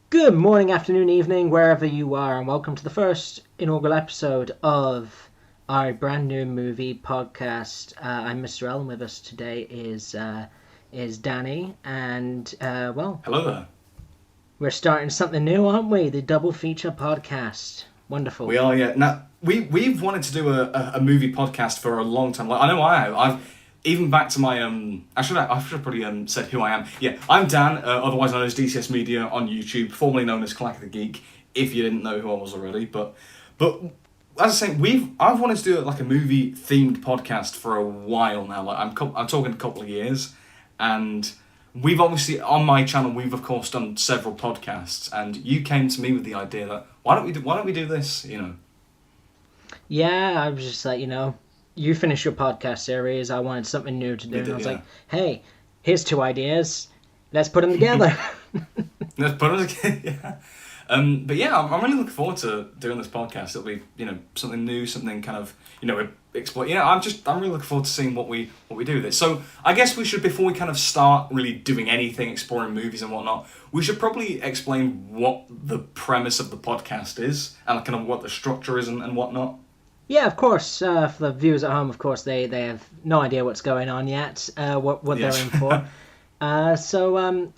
Good morning, afternoon, evening, wherever you are, and welcome to the first inaugural episode of our brand new movie podcast. I'm Mr. L, and with us today is Danny, and Hello there. we're starting something new, aren't we? The double feature podcast. Wonderful. We are, yeah. Now we've wanted to do a movie podcast for a long time. Like I know I have. I've even back to my I should have probably said who I am. Yeah, I'm Dan, otherwise known as DCS Media on YouTube, formerly known as Clack the Geek. If you didn't know who I was already, but as I say, I've wanted to do like a movie themed podcast for a while now. Like I'm talking a couple of years, and we've obviously on my channel we've of course done several podcasts, and you came to me with the idea that why don't we do this? You know. Yeah, I was just like, you finish your podcast series. I wanted something new to do, We and I did, was yeah. like, hey, here's two ideas. Let's put them together. Let's put it again. Yeah. But yeah, I'm really looking forward to doing this podcast. It'll be something new, something kind of explore. Yeah, I'm really looking forward to seeing what we do with it. So I guess we should, before we kind of start really doing anything, exploring movies and whatnot, we should probably explain what the premise of the podcast is and kind of what the structure is and whatnot. Yeah, of course. For the viewers at home, of course, they have no idea what's going on yet, what they're Yes. in for.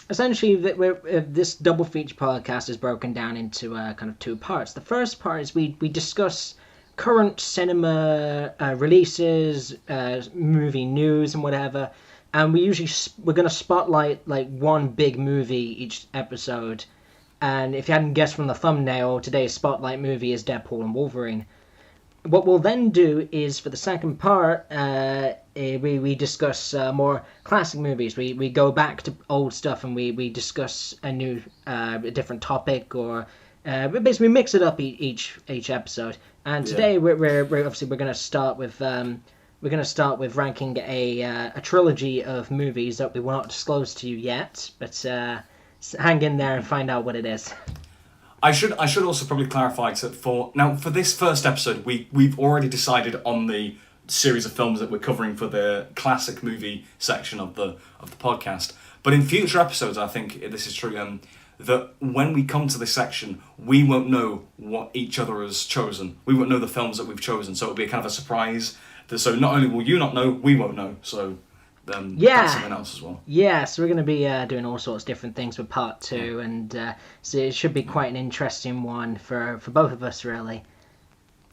Essentially, this double feature podcast is broken down into kind of two parts. The first part is we discuss current cinema releases, movie news, and whatever. And we're going to spotlight like one big movie each episode. And if you hadn't guessed from the thumbnail, today's spotlight movie is Deadpool and Wolverine. What we'll then do is, for the second part, we discuss more classic movies. We go back to old stuff and we discuss a different topic, or basically we mix it up each episode. And today we're obviously we're going to start with ranking a trilogy of movies that we will not disclose to you yet, but hang in there and find out what it is. I should also probably clarify that for this first episode we've already decided on the series of films that we're covering for the classic movie section of the podcast. But in future episodes, I think this is true. That when we come to this section, we won't know what each other has chosen. We won't know the films that we've chosen, so it'll be a kind of a surprise. So not only will you not know, we won't know. So that's something else as well. Yeah, so we're going to be doing all sorts of different things with part two, and so it should be quite an interesting one for both of us, really.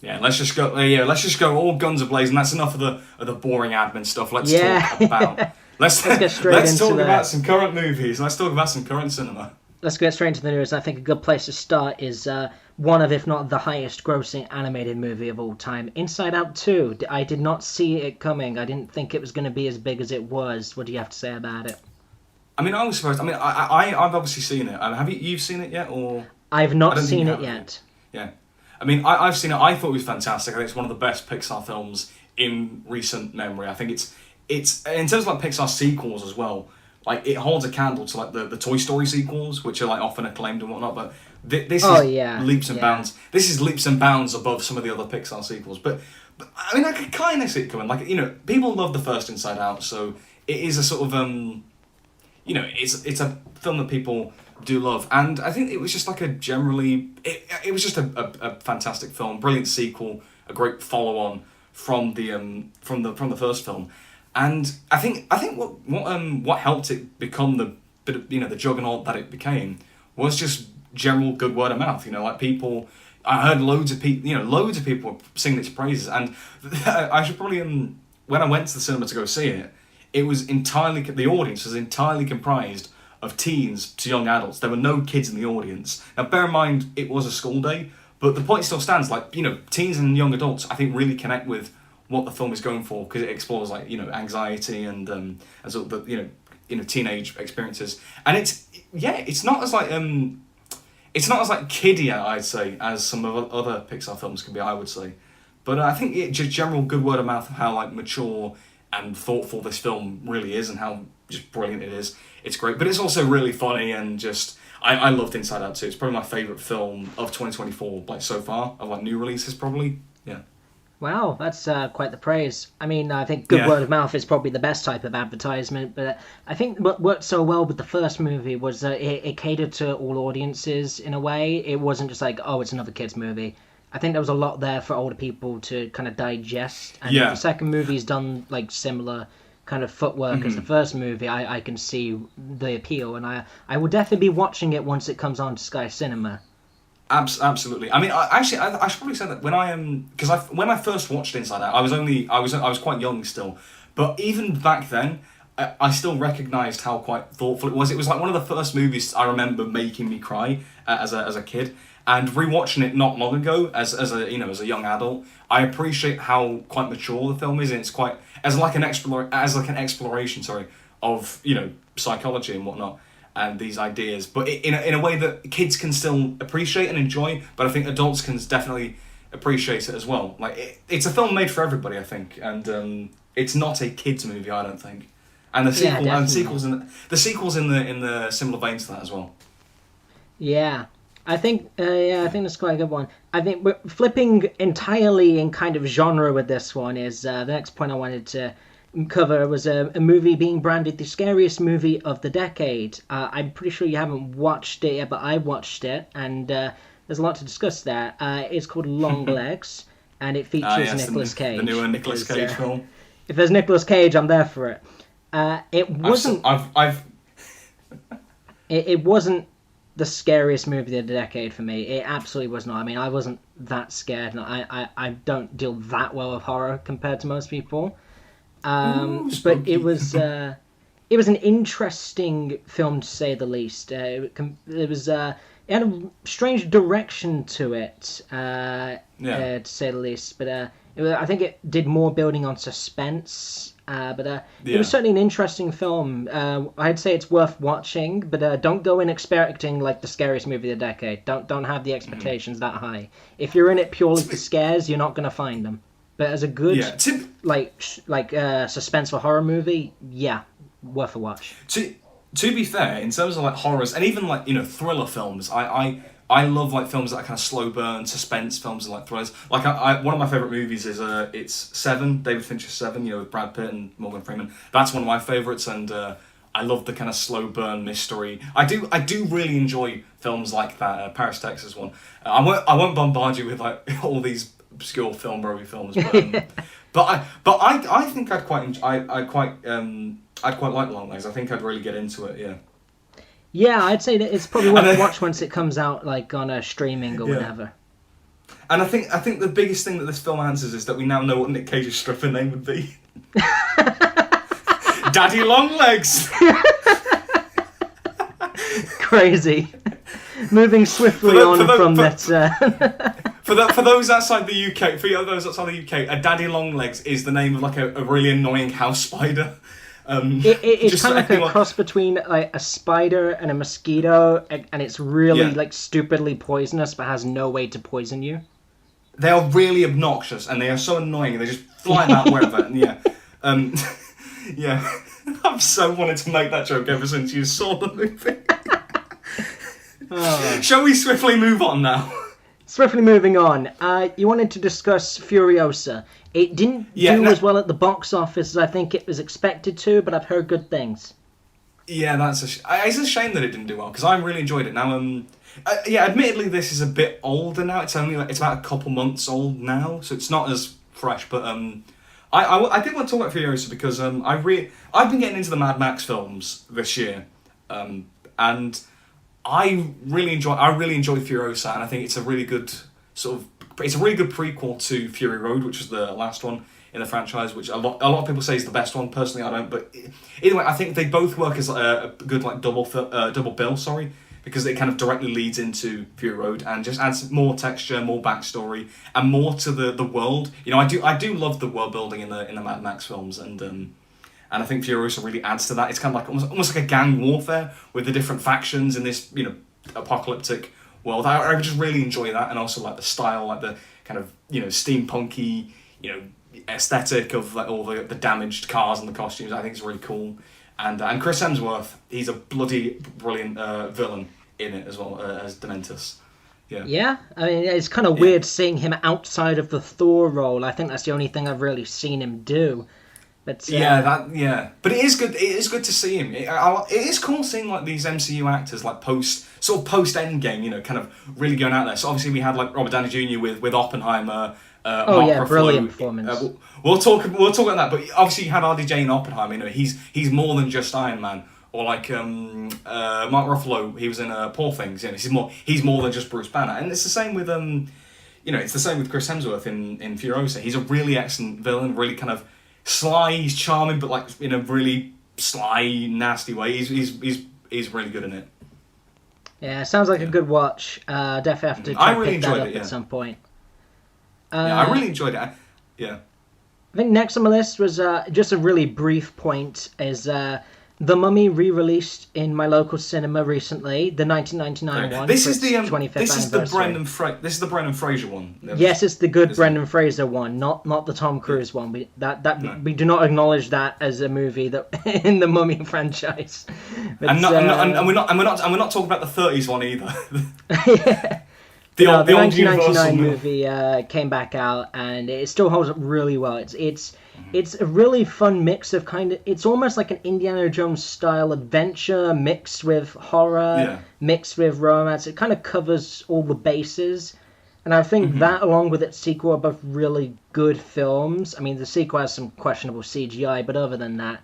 Yeah, let's just go. Let's just go all guns ablazing. That's enough of the boring admin stuff. Let's talk about. Let's get straight into talk about some current movies. Let's talk about some current cinema. Let's get straight into the news. I think a good place to start is one of, if not the highest grossing animated movie of all time, Inside Out 2. I did not see it coming. I didn't think it was going to be as big as it was. What do you have to say about it? I mean, I was surprised. I mean, I've obviously seen it. Have you've seen it yet, or? I've not seen it yet. Yeah. I mean, I've seen it. I thought it was fantastic. I think it's one of the best Pixar films in recent memory. I think it's in terms of like Pixar sequels as well. Like, it holds a candle to like the Toy Story sequels, which are like often acclaimed and whatnot. But this is leaps and bounds. This is leaps and bounds above some of the other Pixar sequels. But I mean, I could kind of see it coming. Like, people love the first Inside Out, so it is a sort of it's a film that people do love, and I think it was just like it was just a fantastic film, brilliant sequel, a great follow on from the first film. And I think what helped it become the bit of, the juggernaut that it became was just general good word of mouth. Like people, I heard loads of people were singing its praises, and I should probably when I went to the cinema to go see it, the audience was entirely comprised of teens to young adults. There were no kids in the audience. Now, bear in mind it was a school day, but the point still stands. Like, teens and young adults, I think, really connect with what the film is going for, because it explores like anxiety and sort of the teenage experiences, and it's not as like kiddie, I'd say, as some of other Pixar films can be, I would say. But I think just general good word of mouth of how like mature and thoughtful this film really is, and how just brilliant it is. It's great, but it's also really funny, and just I loved Inside Out 2. It's probably my favourite film of 2024, like so far, of like new releases probably. Yeah. Wow, that's quite the praise. I mean, I think good Yeah. word of mouth is probably the best type of advertisement, but I think what worked so well with the first movie was that it catered to all audiences in a way. It wasn't just like, oh, it's another kids movie. I think there was a lot there for older people to kind of digest, and if the Yeah. second movie's done like similar kind of footwork as the first movie, I can see the appeal, and I will definitely be watching it once it comes on to Sky Cinema. Absolutely. I mean, I should probably say that when I am because when I first watched Inside Out, I was quite young still, but even back then, I still recognised how quite thoughtful it was. It was like one of the first movies I remember making me cry as a kid, and rewatching it not long ago as a as a young adult, I appreciate how quite mature the film is, and it's quite as like an exploration, sorry, of psychology and whatnot and these ideas, but in a way that kids can still appreciate and enjoy, but I think adults can definitely appreciate it as well. Like it's a film made for everybody, I think, and it's not a kids movie, I don't think. And Yeah, definitely. the sequels in the similar vein to that as well. Yeah, I think that's quite a good one. I think we're flipping entirely in kind of genre with this one is the next point I wanted to cover was a movie being branded the scariest movie of the decade. I'm pretty sure you haven't watched it yet, but I watched it, and there's a lot to discuss there. It's called Long Legs, and it Ah, features yes, Nicolas the Cage. newer Nicolas Because Cage film. if there's Nicolas Cage, I'm there for it. It wasn't. I've It wasn't the scariest movie of the decade for me. It absolutely was not. I mean, I wasn't that scared, and I don't deal that well with horror compared to most people. ooh But spooky. it was an interesting film to say the least. It was it had a strange direction to it, Yeah, to say the least. But I think it did more building on suspense. But it was yeah. certainly an interesting film. I'd say it's worth watching, but don't go in expecting like the scariest movie of the decade. Don't have the expectations that high. If you're in it purely To for be, scares, you're not gonna find them. But as a good yeah, to suspenseful horror movie, yeah, worth a watch. To to be fair, in terms of like horrors and even like thriller films, I love like films that are kind of slow burn suspense films and like thrillers. Like one of my favorite movies is it's Seven, David Fincher's Seven, with Brad Pitt and Morgan Freeman. That's one of my favorites, and I love the kind of slow burn mystery. I do really enjoy films like that. Paris, Texas one. I won't bombard you with like all these obscure film movie films, but I think I'd quite like Long Legs. I think I'd really get into it. Yeah. Yeah, I'd say that it's probably And worth a then, watch once it comes out, like on a streaming or yeah. whatever. And I think the biggest thing that this film answers is that we now know what Nick Cage's stripper name would be. Daddy Longlegs. Crazy. Moving swiftly on from that. For those outside the UK, for those outside the UK, a Daddy Longlegs is the name of like a really annoying house spider. It's Just kind for of like a anyone, cross between like a spider and a mosquito, and it's really yeah, like stupidly poisonous, but has no way to poison you. they are really obnoxious and they are so annoying. And they just fly about wherever. And yeah, um, yeah. I've so wanted to make that joke ever since you saw the movie. Oh. Shall we swiftly move on now? Swiftly moving on, you wanted to discuss Furiosa. It didn't Yeah, do no, as well at the box office as I think it was expected to, but I've heard good things. yeah, it's a shame that it didn't do well because I really enjoyed it. Now, yeah, admittedly, this is a bit older now. It's only like it's about a couple months old now, so it's not as fresh. But I did want to talk about Furiosa because I've been getting into the Mad Max films this year, and I really enjoy Furiosa, and I think it's a really good prequel to Fury Road, which was the last one in the franchise, which a lot of people say is the best one. Personally, I don't, but either way, I think they both work as a good like double bill, sorry, because it kind of directly leads into Fury Road and just adds more texture, more backstory, and more to the world. I do love the world building in the Mad Max films, and I think Furiosa really adds to that. It's kind of like almost like a gang warfare with the different factions in this apocalyptic world. I just really enjoy that, and also like the style, like the kind of steampunky aesthetic of like all the damaged cars and the costumes. I think it's really cool, and Chris Hemsworth, he's a bloody brilliant villain in it as well as Dementus. Yeah. Yeah, I mean, it's kind of Yeah. weird seeing him outside of the Thor role. I think that's the only thing I've really seen him do. But But it is good. It is good to see him. It is cool seeing like these MCU actors like post Endgame, kind of really going out there. So obviously we had like Robert Downey Jr. with Oppenheimer, oh Mark yeah, brilliant Ruffalo. performance. We'll talk about that. But obviously you had RDJ in Oppenheimer. He's more than just Iron Man. Or like Mark Ruffalo, he was in Poor Things. He's more than just Bruce Banner. And it's the same with it's the same with Chris Hemsworth in Furiosa. He's a really excellent villain, really kind of sly, he's charming, but like in a really sly, nasty way. He's really good in it. Yeah, sounds like a good watch. Definitely have to try to pick that up at some point. I really enjoyed it. Yeah. I think next on my list was just a really brief point is The Mummy re-released in my local cinema recently, the 1999 one. This is the 25th this is anniversary. This is the Brendan Fraser one. Yes, it's the good Brendan Fraser one, not the Tom Cruise one. We do not acknowledge that as a movie that in the Mummy franchise. But, and we're not talking about the 30s one either. Yeah. The 1999 movie came back out, and it still holds up really well. It's a really fun mix of it's almost like an Indiana Jones style adventure mixed with horror, mixed with romance. It kind of covers all the bases, and I think that along with its sequel are both really good films. I mean, the sequel has some questionable CGI, but other than that,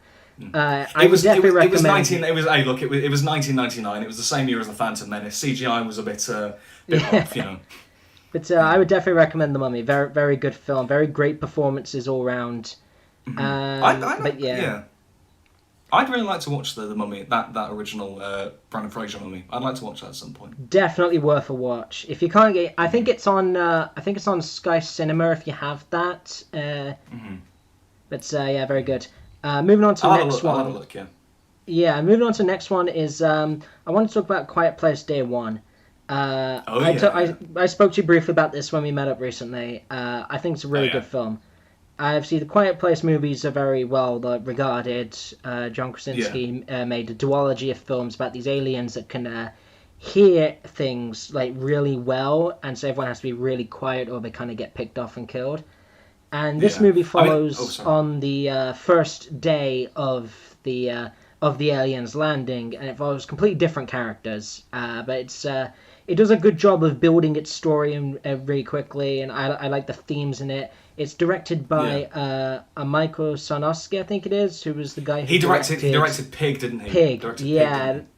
I would definitely recommend. It was 1999. It was the same year as the Phantom Menace. CGI was a bit off, But I would definitely recommend The Mummy. Very, very good film. Very great performances all round. I'd really like to watch the Mummy, that original Brendan Fraser Mummy. I'd like to watch that at some point. Definitely worth a watch. If you can't get, I think it's on Sky Cinema if you have that. But yeah, very good. Moving on to the next one. I'll have a look, yeah. Yeah, moving on to the next one is I want to talk about Quiet Place Day One. I spoke to you briefly about this when we met up recently. I think it's a really good film. Obviously, the Quiet Place movies are very well regarded. John Krasinski made a duology of films about these aliens that can hear things like really well, and so everyone has to be really quiet or they kind of get picked off and killed. And this movie follows on the first day of the aliens landing, and it follows completely different characters. But it does a good job of building its story really quickly, and I like the themes in it. It's directed by Michael Sarnowski, I think it is, who was the guy who directed Pig, didn't he? Pig,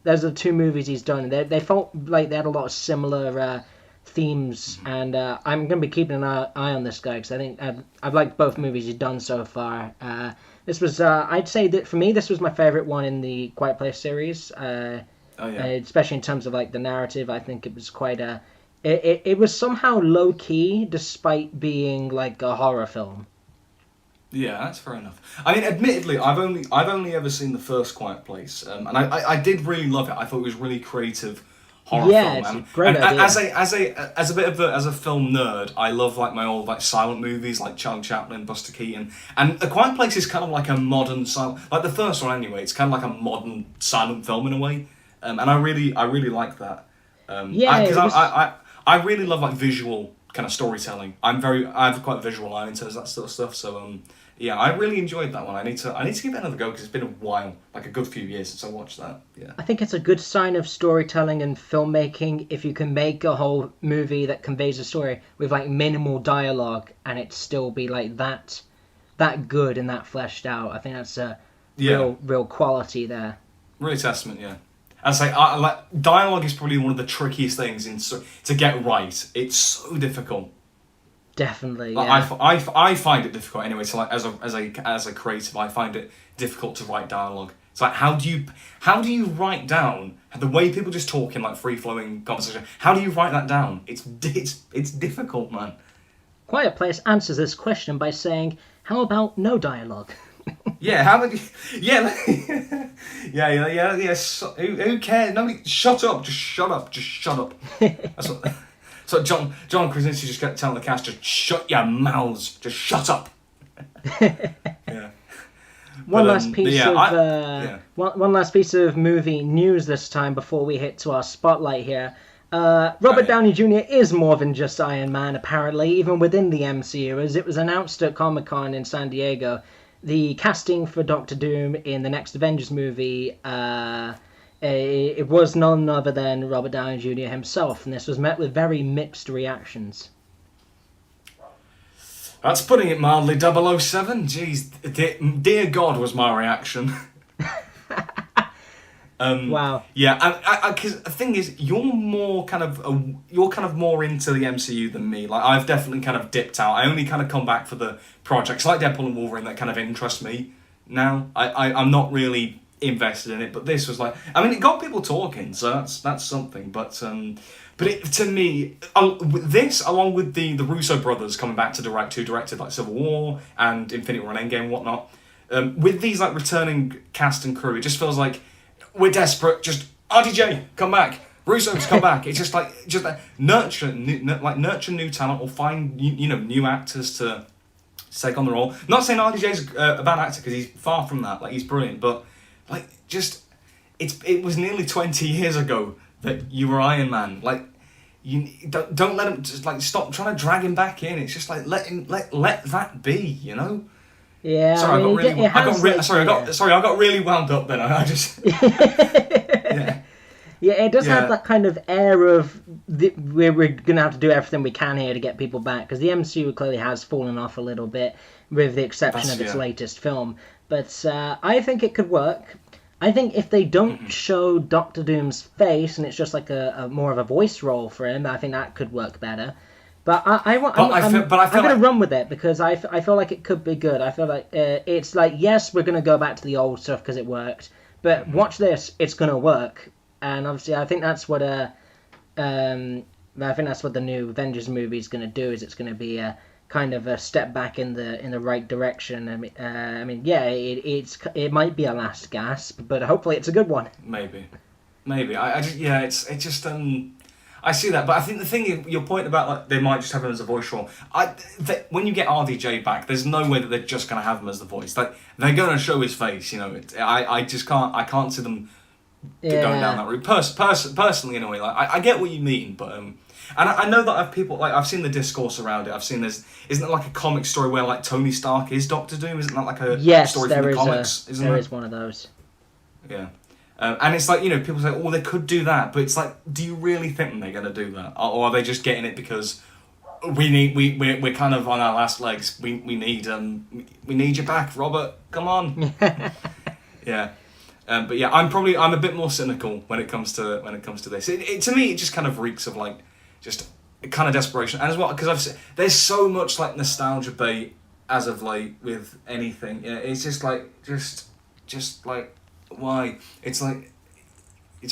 those are the two movies he's done. They felt like they had a lot of similar themes, and I'm going to be keeping an eye on this guy because I think I've liked both movies he's done so far. This was, I'd say that for me, this was my favorite one in the Quiet Place series. Especially in terms of like the narrative, I think it was quite it was somehow low key despite being like a horror film. Yeah, that's fair enough. I mean, admittedly, I've only ever seen the first Quiet Place, and I did really love it. I thought it was really creative horror film. It's a great idea. As a film nerd, I love like my old like silent movies like Charlie Chaplin, Buster Keaton, and A Quiet Place is kind of like a modern silent, like the first one anyway. It's kind of like a modern silent film in a way, and I really like that. I really love like visual kind of storytelling. I have quite a visual eye in terms of that sort of stuff. So I really enjoyed that one. I need to give it another go because it's been a while, like a good few years since I watched that. Yeah. I think it's a good sign of storytelling and filmmaking if you can make a whole movie that conveys a story with like minimal dialogue and it still be like that good and that fleshed out. I think that's a real quality there. Really testament, yeah. And say, like dialogue is probably one of the trickiest things to get right. It's so difficult. Definitely, like, yeah. I find it difficult anyway. So like as a creative, I find it difficult to write dialogue. It's like how do you write down the way people just talk in like free flowing conversation? How do you write that down? It's difficult, man. Quiet Place answers this question by saying, "How about no dialogue?" Yeah, how many? Yeah, yeah. Who cares? Nobody. Shut up! Just shut up! Just shut up! That's what. So John Krasinski just kept telling the cast, just shut your mouths, just shut up. Yeah. One last piece of movie news this time before we hit to our spotlight here. Robert Downey Jr. is more than just Iron Man, apparently, even within the MCU, as it was announced at Comic-Con in San Diego. The casting for Doctor Doom in the next Avengers movie, it was none other than Robert Downey Jr. himself, and this was met with very mixed reactions. That's putting it mildly. 007. Jeez, dear God, was my reaction. Wow. Yeah, because the thing is, you're kind of more into the MCU than me. Like, I've definitely kind of dipped out. I only kind of come back for the projects like Deadpool and Wolverine that kind of interest me now. I'm not really invested in it, but this was like, I mean, it got people talking, so that's something. But to me, this, along with the Russo brothers coming back to direct, who directed like Civil War and Infinity War and Endgame and whatnot, with these like returning cast and crew, it just feels like we're desperate. Just RDJ, come back. Russo's come back. It's just like nurture new talent, or find new actors to take on the role. Not saying RDJ's a bad actor, because he's far from that. Like, he's brilliant, but like, just it was nearly 20 years ago that you were Iron Man. Like, you don't let him, just like, stop trying to drag him back in. It's just like, let that be, you know. Yeah, sorry, I got really wound up then. I just yeah. Yeah, it does have that kind of air of we're going to have to do everything we can here to get people back, because the MCU clearly has fallen off a little bit, with the exception of its latest film. But I think it could work. I think if they don't show Doctor Doom's face and it's just like a more of a voice role for him, I think that could work better. But I'm going to run with it, because I feel like it could be good. I feel like it's like, yes, we're going to go back to the old stuff because it worked, but watch this, it's going to work. And obviously, I think that's what the new Avengers movie is going to do. Is it's going to be a kind of a step back in the right direction. It might be a last gasp, but hopefully it's a good one. Maybe. I see that, but I think the thing, your point about like they might just have him as a voice role. When you get RDJ back, there's no way that they're just going to have him as the voice. Like, they're going to show his face. You know, I can't see them going down that route. Personally, in a way, like I get what you mean, but and I know that I've seen the discourse around it. I've seen isn't it like a comic story where like Tony Stark is Doctor Doom? Isn't that like a story from the comics? There is one of those. Yeah. And it's like, people say, they could do that, but it's like, do you really think they're going to do that, or are they just getting it because we're kind of on our last legs? We need you back, Robert. Come on. Yeah. But yeah, I'm a bit more cynical when it comes to this. To me, it just kind of reeks of like just kind of desperation, and as well because there's so much like nostalgia bait as of late with anything. Yeah, it's just like why? It's like I'm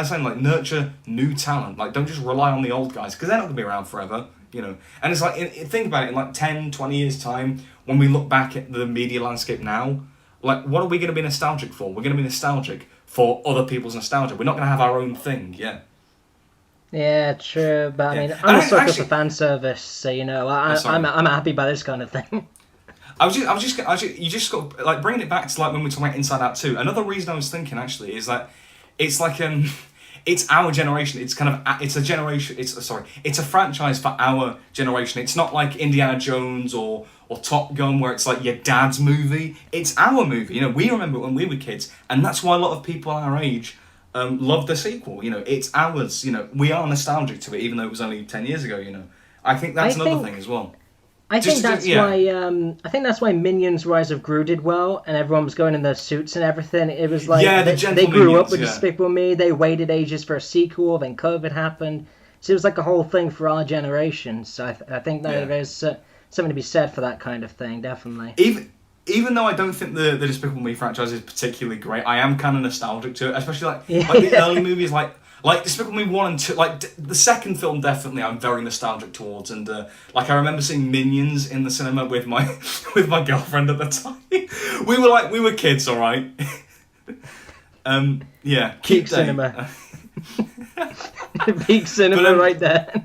saying like nurture new talent. Like, don't just rely on the old guys, because they're not gonna be around forever, And it's like, think about it, in like 10, 20 years time, when we look back at the media landscape now, like, what are we gonna be nostalgic for? We're gonna be nostalgic for other people's nostalgia. We're not gonna have our own thing. Yeah. Yeah, true. But I mean, I'm a sucker for fan service, so I'm happy by this kind of thing. You just got like bringing it back to like when we were talking about Inside Out 2. Another reason I was thinking actually is that it's like it's our generation. It's kind of it's a generation. It's a franchise for our generation. It's not like Indiana Jones or Top Gun, where it's like your dad's movie. It's our movie. We remember it when we were kids, and that's why a lot of people our age love the sequel. It's ours. We are nostalgic to it, even though it was only 10 years ago. I think that's another thing as well. I think that's why Minions: Rise of Gru did well, and everyone was going in their suits and everything. It was like they grew up with Despicable Me. They waited ages for a sequel, then COVID happened, so it was like a whole thing for our generation. So I think that there's something to be said for that kind of thing, definitely. Even though I don't think the Despicable Me franchise is particularly great, I am kind of nostalgic to it, especially like the early movies like Despicable Me 1 and 2, like the second film definitely I'm very nostalgic towards, and like I remember seeing Minions in the cinema with my girlfriend at the time. we were kids, all right. Yeah, peak cinema. Peak cinema, right there.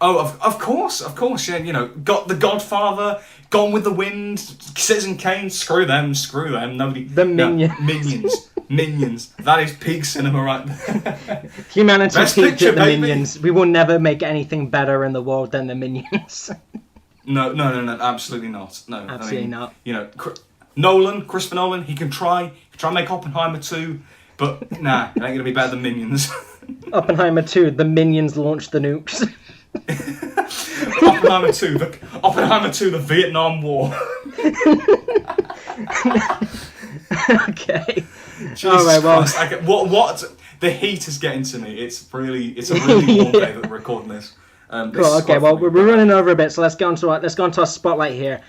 Oh, of course, yeah. Got The Godfather, Gone with the Wind, Citizen Kane. Screw them. Nobody. The Minions. Minions. Minions. That is peak cinema right there. Humanity Best peaked picture, at the baby. Minions. We will never make anything better in the world than the Minions. No, absolutely not. No, Absolutely not. You know, Christopher Nolan, he can try and make Oppenheimer 2, but nah, it ain't gonna be better than Minions. Oppenheimer 2, the Minions launch the nukes. Oppenheimer 2, the Vietnam War. Okay. Jesus All right, well, Christ. What? The heat is getting to me. It's a really warm day that we're recording this. cool. Okay, well, we're running over a bit, so let's go into our spotlight here.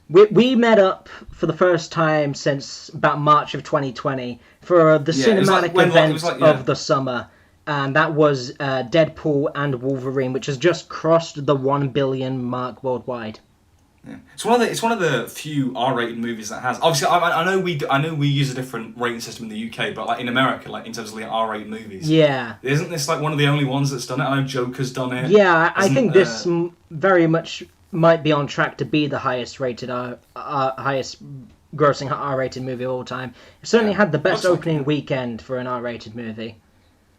We met up for the first time since about March of 2020 for the cinematic event of the summer, and that was Deadpool and Wolverine, which has just crossed the 1 billion mark worldwide. Yeah. It's one of the few R-rated movies that has. Obviously, I know we use a different rating system in the UK, but like in America, like in terms of the R-rated movies, isn't this like one of the only ones that's done it? I know Joker's done it. Yeah, I think this very much might be on track to be the highest rated, highest grossing R-rated movie of all time. It certainly had the best opening weekend for an R-rated movie.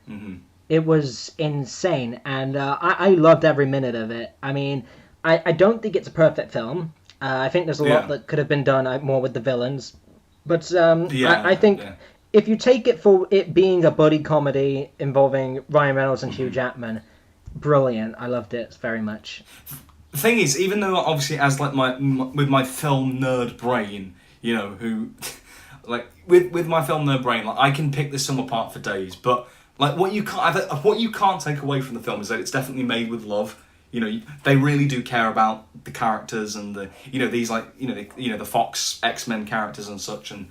Mm-hmm. It was insane, and I loved every minute of it. I mean, I don't think it's a perfect film. I think there's a lot that could have been done more with the villains. But I think if you take it for it being a buddy comedy involving Ryan Reynolds and Hugh Jackman, brilliant. I loved it very much. The thing is, even though obviously as like with my film nerd brain, you know, who like with my film nerd brain, like I can pick this film apart for days, but like what you can't take away from the film is that it's definitely made with love. You know, they really do care about the characters and the Fox X-Men characters and such. And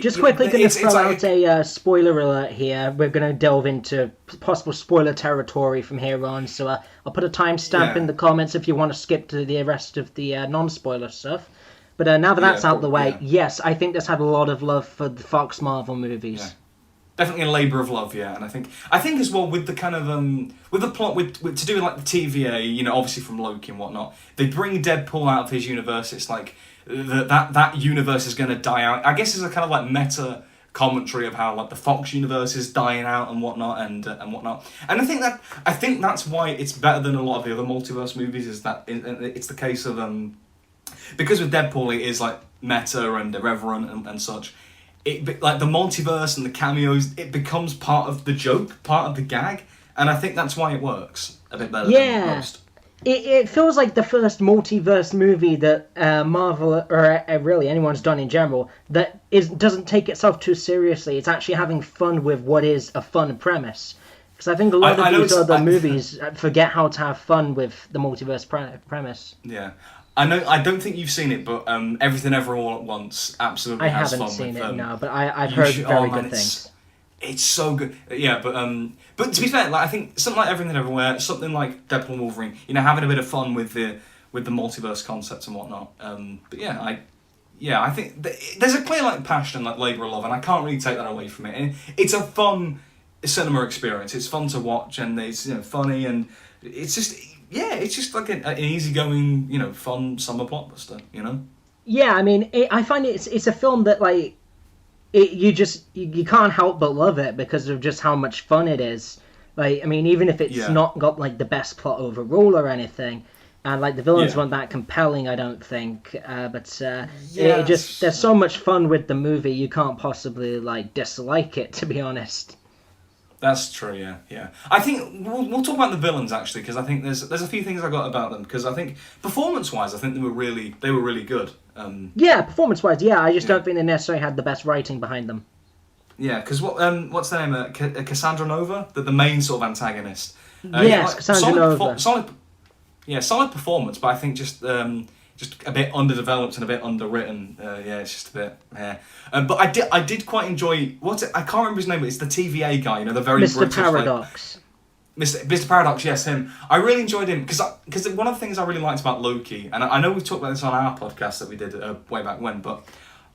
just quickly going to throw out a spoiler alert here. We're going to delve into possible spoiler territory from here on. So I'll put a timestamp in the comments if you want to skip to the rest of the non-spoiler stuff. But now that that's out of the way, yes, I think this had a lot of love for the Fox Marvel movies. Yeah. Definitely a labour of love, yeah, and I think as well with the kind of with the plot with to do with like the TVA, you know, obviously from Loki and whatnot, they bring Deadpool out of his universe. It's like that universe is going to die out. I guess it's a kind of like meta commentary of how like the Fox universe is dying out and whatnot and whatnot. And I think that's why it's better than a lot of the other multiverse movies. Is that it's the case of because with Deadpool it is like meta and irreverent and such. It like the multiverse and the cameos, it becomes part of the joke, part of the gag, and I think that's why it works a bit better than most. It feels like the first multiverse movie that Marvel or really anyone's done in general that doesn't take itself too seriously. It's actually having fun with what is a fun premise. Because I think a lot of these other movies forget how to have fun with the multiverse premise. Yeah. I don't think you've seen it, but Everything Ever All at Once absolutely has fun. I haven't seen it, no, but I've heard very good things. It's so good, yeah. But to be fair, like I think something like Everything Everywhere, something like Deadpool and Wolverine, you know, having a bit of fun with the multiverse concepts and whatnot. But I think there's a clear like passion, like labour of love, and I can't really take that away from it. And it's a fun cinema experience. It's fun to watch, and it's funny, and it's just. Yeah, it's just like an easygoing, fun summer blockbuster, Yeah, I mean, I find it's a film that like, you can't help but love it because of just how much fun it is. Like, I mean, even if it's not got like the best plot overall or anything, and like the villains weren't that compelling, I don't think. There's so much fun with the movie, you can't possibly like dislike it, to be honest. That's true, yeah. I think we'll talk about the villains actually, because I think there's a few things I got about them, because I think performance-wise, I think they were really good. Performance-wise, I just don't think they necessarily had the best writing behind them. Yeah, because what's their name? Cassandra Nova, the main sort of antagonist. Cassandra Nova. Solid performance, but I think just a bit underdeveloped and a bit underwritten. It's just a bit. But I did quite enjoy I can't remember his name, but it's the TVA guy. The very Mr. British, Paradox. Mr. Paradox, yes, him. I really enjoyed him because one of the things I really liked about Loki, and I know we've talked about this on our podcast that we did way back when, but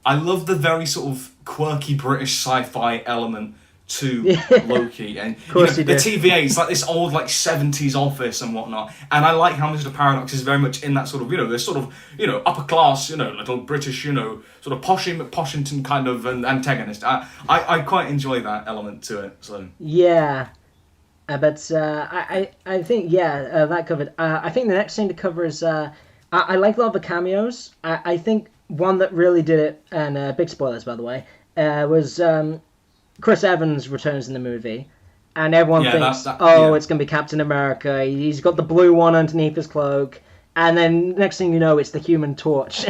I love the very sort of quirky British sci-fi element to Loki, and Of course he the did. TVA, it's like this old like 70s office and whatnot, and I like how much the Paradox is very much in that sort of, this sort of, upper class, little British, sort of Poshington kind of an antagonist. I quite enjoy that element to it, so. Yeah. But I think, that covered. I think the next thing to cover is, I like a lot of the cameos. I think one that really did it, and big spoilers by the way, was Chris Evans returns in the movie, and everyone thinks, it's going to be Captain America. He's got the blue one underneath his cloak, and then next thing you know, it's the Human Torch.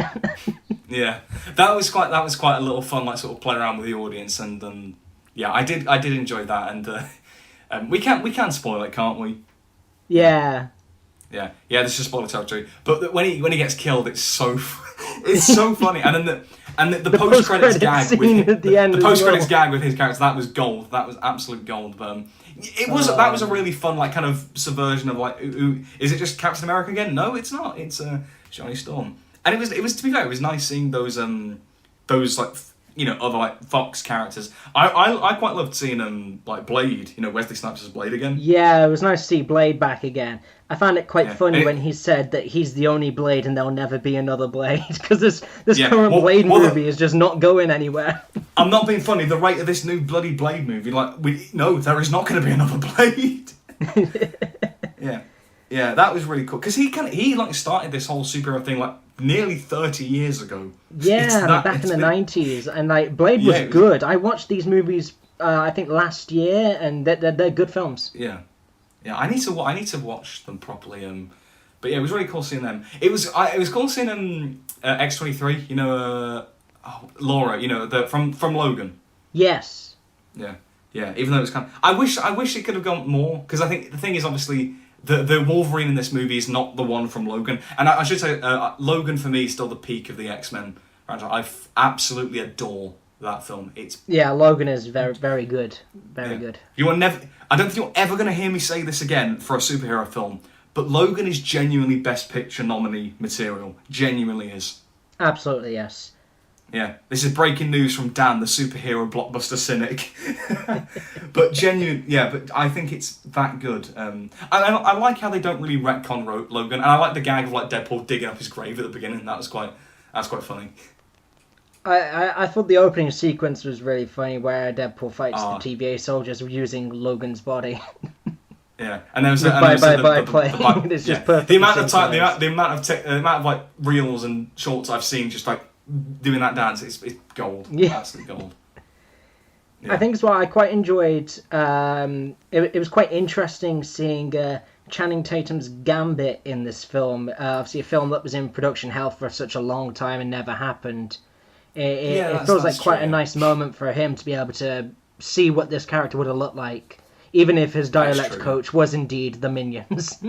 Yeah, that was quite a little fun, like sort of play around with the audience, and I did enjoy that, and we can spoil it, can't we? Yeah. Yeah, this is spoiler territory. But when he gets killed, it's so funny, and then the post credits gag with the post credits gag with his character, that was gold. That was absolute gold. But that was a really fun like kind of subversion of like, is it just Captain America again? No, it's not. It's Johnny Storm, and it was to be fair, it was nice seeing those like other like Fox characters. I quite loved seeing like Blade, Wesley Snipes' Blade again. Yeah, it was nice to see Blade back again. I found it quite funny when he said that he's the only Blade and there'll never be another Blade, because this current Blade movie is just not going anywhere. I'm not being funny. The rate of this new bloody Blade movie, there is not going to be another Blade. Yeah, that was really cool because he like started this whole superhero thing like nearly 30 years ago. Yeah, back in the 90s, and like Blade was good. I watched these movies I think last year, and they're good films. Yeah, I need to watch them properly. But yeah, it was really cool seeing them. It was cool seeing X-23. Laura. From Logan. Yes. Yeah. Even though it was kind of, I wish it could have gone more, because I think the thing is obviously. The Wolverine in this movie is not the one from Logan. And I should say, Logan for me is still the peak of the X-Men franchise. I absolutely adore that film. Logan is very, very good. Very good. I don't think you're ever going to hear me say this again for a superhero film, but Logan is genuinely Best Picture nominee material. Genuinely is. Absolutely, yes. Yeah, this is breaking news from Dan, the superhero blockbuster cynic. But but I think it's that good. I like how they don't really retcon Logan, and I like the gag of like Deadpool digging up his grave at the beginning. That's quite funny. I thought the opening sequence was really funny, where Deadpool fights the TVA soldiers using Logan's body. Yeah, and there was plane. It's just perfect. The amount of time, the amount of like reels and shorts I've seen, just like doing that dance, it's gold. Yeah, absolute gold. Yeah. I think as well, I quite enjoyed. It was quite interesting seeing Channing Tatum's Gambit in this film. Obviously, a film that was in production hell for such a long time and never happened. It feels like quite a nice moment for him to be able to see what this character would have looked like, even if his dialect coach was indeed the Minions.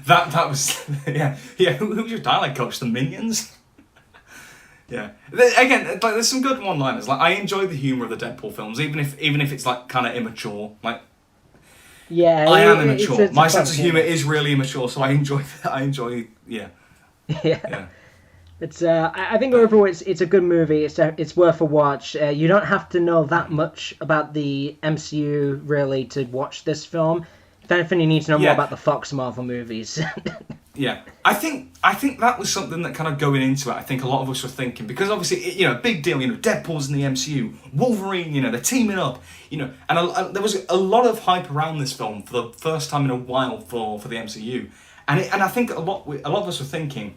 that was yeah. Who was your dialect coach? The Minions. Yeah. Again, like there's some good one-liners. Like I enjoy the humor of the Deadpool films, even if it's like kind of immature. Like I am immature. My sense of humor is really immature, so I enjoy that. Yeah. It's I think overall it's a good movie. It's worth a watch. You don't have to know that much about the MCU really to watch this film. If anything, you need to know more about the Fox Marvel movies. Yeah, I think that was something that kind of going into it, I think a lot of us were thinking, because obviously, big deal, Deadpool's in the MCU, Wolverine, they're teaming up, and there was a lot of hype around this film for the first time in a while for the MCU, and I think a lot of us were thinking,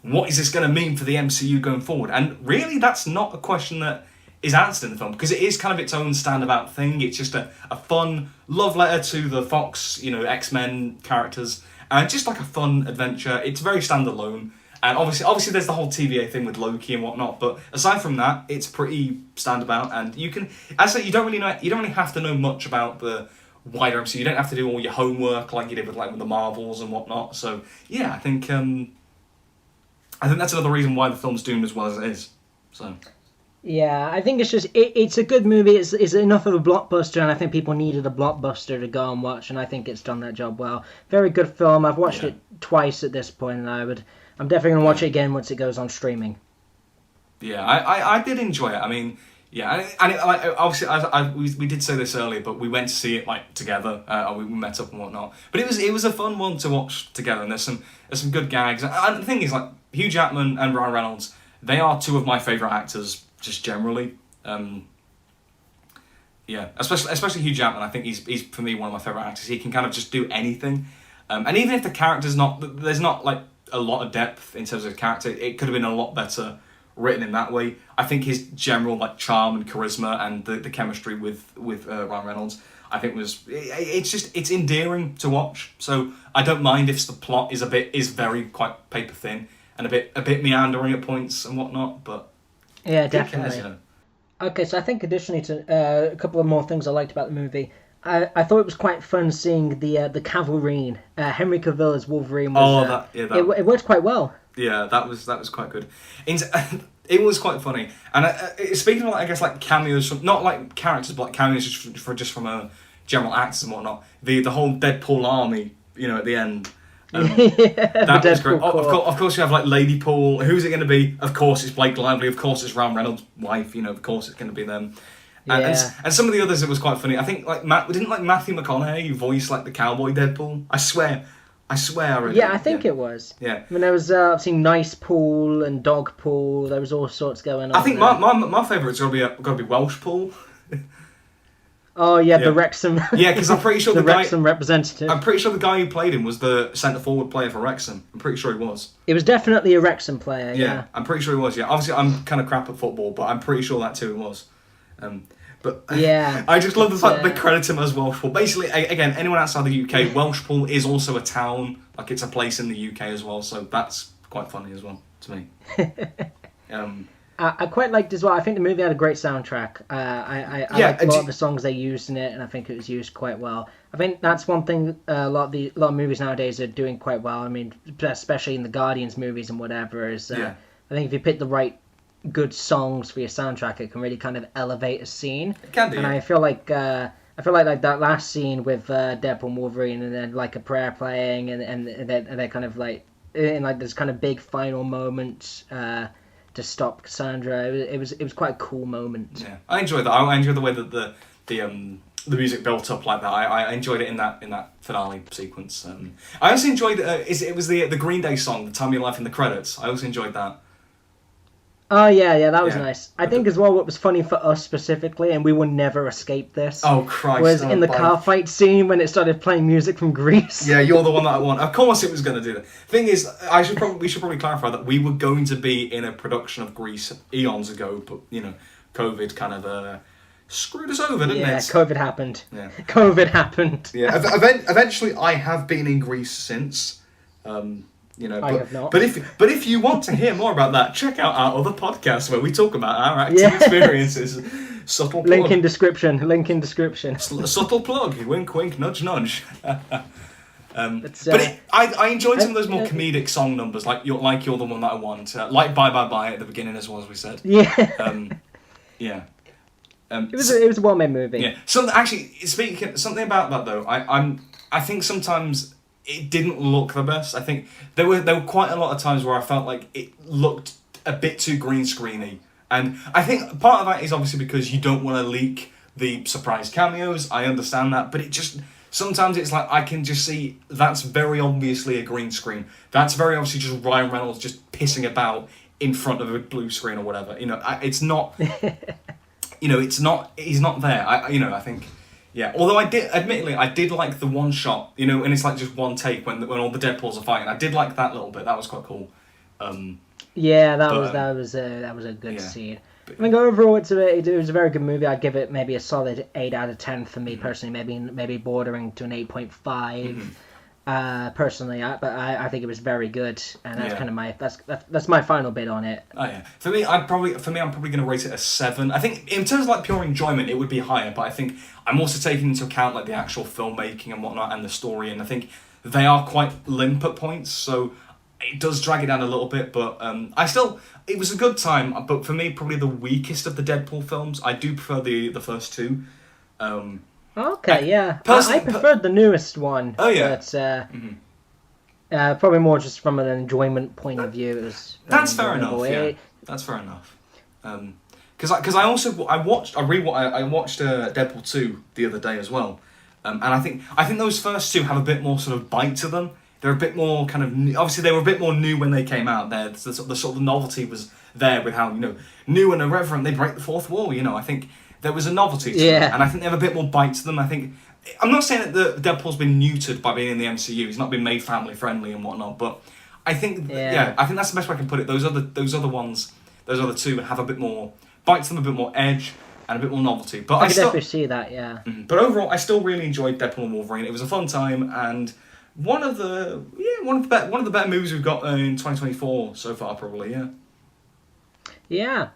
what is this going to mean for the MCU going forward? And really, that's not a question that is answered in the film, because it is kind of its own standout thing. It's just a fun love letter to the Fox, X-Men characters. And just like a fun adventure. It's very standalone. And obviously there's the whole TVA thing with Loki and whatnot. But aside from that, it's pretty standabout. And you can, as I say, you don't really have to know much about the wider MCU. You don't have to do all your homework like you did with the Marvels and whatnot. So yeah, I think that's another reason why the film's doing as well as it is. So. Yeah, I think it's just it's a good movie. It's enough of a blockbuster, and I think people needed a blockbuster to go and watch, and I think it's done that job well. Very good film. I've watched it twice at this point, and I'm definitely gonna watch it again once it goes on streaming. Yeah, I did enjoy it. I mean, Yeah, and like obviously, we did say this earlier, but we went to see it like together. We met up and whatnot. But it was a fun one to watch together, and there's some good gags. And the thing is, like Hugh Jackman and Ryan Reynolds, they are two of my favourite actors just generally. Yeah, especially Hugh Jackman. I think he's for me one of my favourite actors. He can kind of just do anything, and even if the character's there's not like a lot of depth in terms of character, it could have been a lot better written in that way. I think his general like charm and charisma and the chemistry with Ryan Reynolds, I think it's endearing to watch. So I don't mind if the plot is very quite paper thin and a bit meandering at points and whatnot. But yeah, definitely. Cares, you know? Okay, so I think additionally to a couple of more things I liked about the movie. I thought it was quite fun seeing the Cavalry. Henry Cavill as Wolverine was. It worked quite well. Yeah, that was quite good. It was quite funny. And speaking of, like, I guess, like cameos from not like characters, but like cameos just from general actors and whatnot. The whole Deadpool army, you know, at the end. That was great. Of course, you have like Lady Pool. Who's it going to be? Of course, it's Blake Lively. Of course, it's Ryan Reynolds' wife. You know, of course, it's going to be them. And some of the others, it was quite funny. I think like didn't like Matthew McConaughey voice like the cowboy Deadpool? I swear. Already. Yeah, I think it was. Yeah. I mean, there was I've seen Nice Pool and Dog Pool. There was all sorts going on. I think my favourite's got to be Welsh Pool. Oh yeah, the Wrexham. Yeah, because I'm pretty sure the Wrexham representative. I'm pretty sure the guy who played him was the centre forward player for Wrexham. I'm pretty sure he was. It was definitely a Wrexham player. Yeah, I'm pretty sure he was. Yeah, obviously I'm kind of crap at football, but I'm pretty sure that too was. But yeah, I just love the fact that they credit him as Welsh Pool. Basically, again, anyone outside the UK, Welsh Pool is also a town, like it's a place in the UK as well. So that's quite funny as well to me. I quite liked as well. I think the movie had a great soundtrack. I liked a lot of the songs they used in it, and I think it was used quite well. I think that's one thing a lot of movies nowadays are doing quite well. I mean, especially in the Guardians movies and whatever. I think if you pick the right good songs for your soundtrack, it can really kind of elevate a scene. It can do. And I feel like that last scene with Deadpool and Wolverine, and then like a prayer playing, and they're kind of like in like this kind of big final moment to stop Cassandra. It was quite a cool moment. Yeah, I enjoyed that. I enjoyed the way that the music built up like that. I enjoyed it in that finale sequence. I also enjoyed it was the Green Day song, "The Time of Your Life" in the credits. I also enjoyed that. Oh yeah, that was nice. I think as well what was funny for us specifically, and we will never escape this. Oh Christ! Was in the car fight scene when it started playing music from Grease. Yeah, you're the one that I want. Of course, it was going to do that. Thing is, we should probably clarify that we were going to be in a production of Grease eons ago, but you know, COVID kind of screwed us over, didn't it? Yeah, COVID happened. Yeah, COVID happened. Yeah, eventually, I have been in Grease since. You know, I have not. But if you want to hear more about that, check out our other podcast where we talk about our acting experiences. Subtle plug. Link in description. Subtle plug. Wink, wink. Nudge, nudge. I enjoyed some of those more comedic song numbers, like you're the one that I want, like Bye Bye Bye at the beginning as well, as we said. Yeah. Yeah. It was a well-made movie. Yeah. Something about that though. I think sometimes it didn't look the best. I think there were quite a lot of times where I felt like it looked a bit too green screeny, and I think part of that is obviously because you don't want to leak the surprise cameos. I understand that, but it just sometimes it's like I can just see that's very obviously a green screen. That's very obviously just Ryan Reynolds just pissing about in front of a blue screen or whatever. You know, it's not. You know, it's not. He's not there. I think. Yeah, although I did like the one shot, you know, and it's like just one take when all the Deadpools are fighting. I did like that little bit. That was quite cool. Yeah, that was a good scene. I think overall it was a very good movie. I'd give it maybe a solid 8 out of 10 for me personally. Maybe bordering to an 8.5. Personally, but I think it was very good, and that's kind of that's my final bit on it. Oh yeah, for me, I'm probably going to rate it a 7. I think in terms of like pure enjoyment, it would be higher, but I think I'm also taking into account like the actual filmmaking and whatnot and the story, and I think they are quite limp at points, so it does drag it down a little bit. But it was a good time. But for me, probably the weakest of the Deadpool films. I do prefer the first two. Okay, yeah. I preferred the newest one. Oh, yeah. But, probably more just from an enjoyment point of view. It was that's fair enough, yeah. That's fair enough. Because I watched Deadpool 2 the other day as well, and I think those first two have a bit more sort of bite to them. They're a bit more kind of new. Obviously they were a bit more new when they came out. The sort of novelty was there with how new and irreverent they break the fourth wall. I think there was a novelty to them, and I think they have a bit more bite to them. I'm not saying that Deadpool's been neutered by being in the MCU. He's not been made family friendly and whatnot, but I think I think that's the best way I can put it. Those other two have a bit more bite to them, a bit more edge, and a bit more novelty. But I can definitely see that, yeah. But overall, I still really enjoyed Deadpool and Wolverine. It was a fun time, and one of the better movies we've got in 2024 so far, probably. Yeah.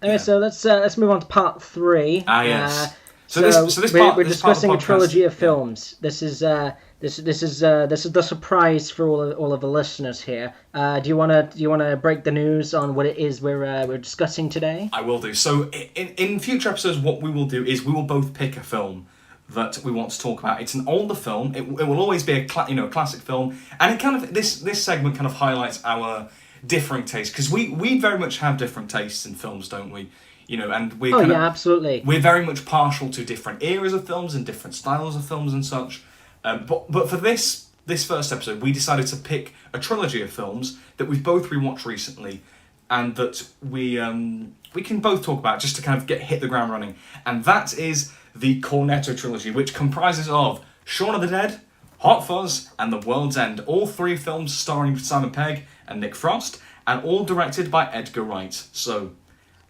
Anyway, so let's move on to part 3. Yes. We're discussing a trilogy of films. This is the surprise for all of the listeners here. Do you want to break the news on what it is we're discussing today? I will do. So in future episodes, what we will do is we will both pick a film that we want to talk about. It's an older film. It will always be a classic film, and it kind of this segment kind of highlights our differing tastes, because we very much have different tastes in films, don't we? And we're absolutely. We're very much partial to different eras of films and different styles of films and such. But for this first episode, we decided to pick a trilogy of films that we've both rewatched recently, and that we can both talk about just to kind of hit the ground running. And that is the Cornetto trilogy, which comprises of Shaun of the Dead, Hot Fuzz, and The World's End. All 3 films starring Simon Pegg and Nick Frost, and all directed by Edgar Wright. So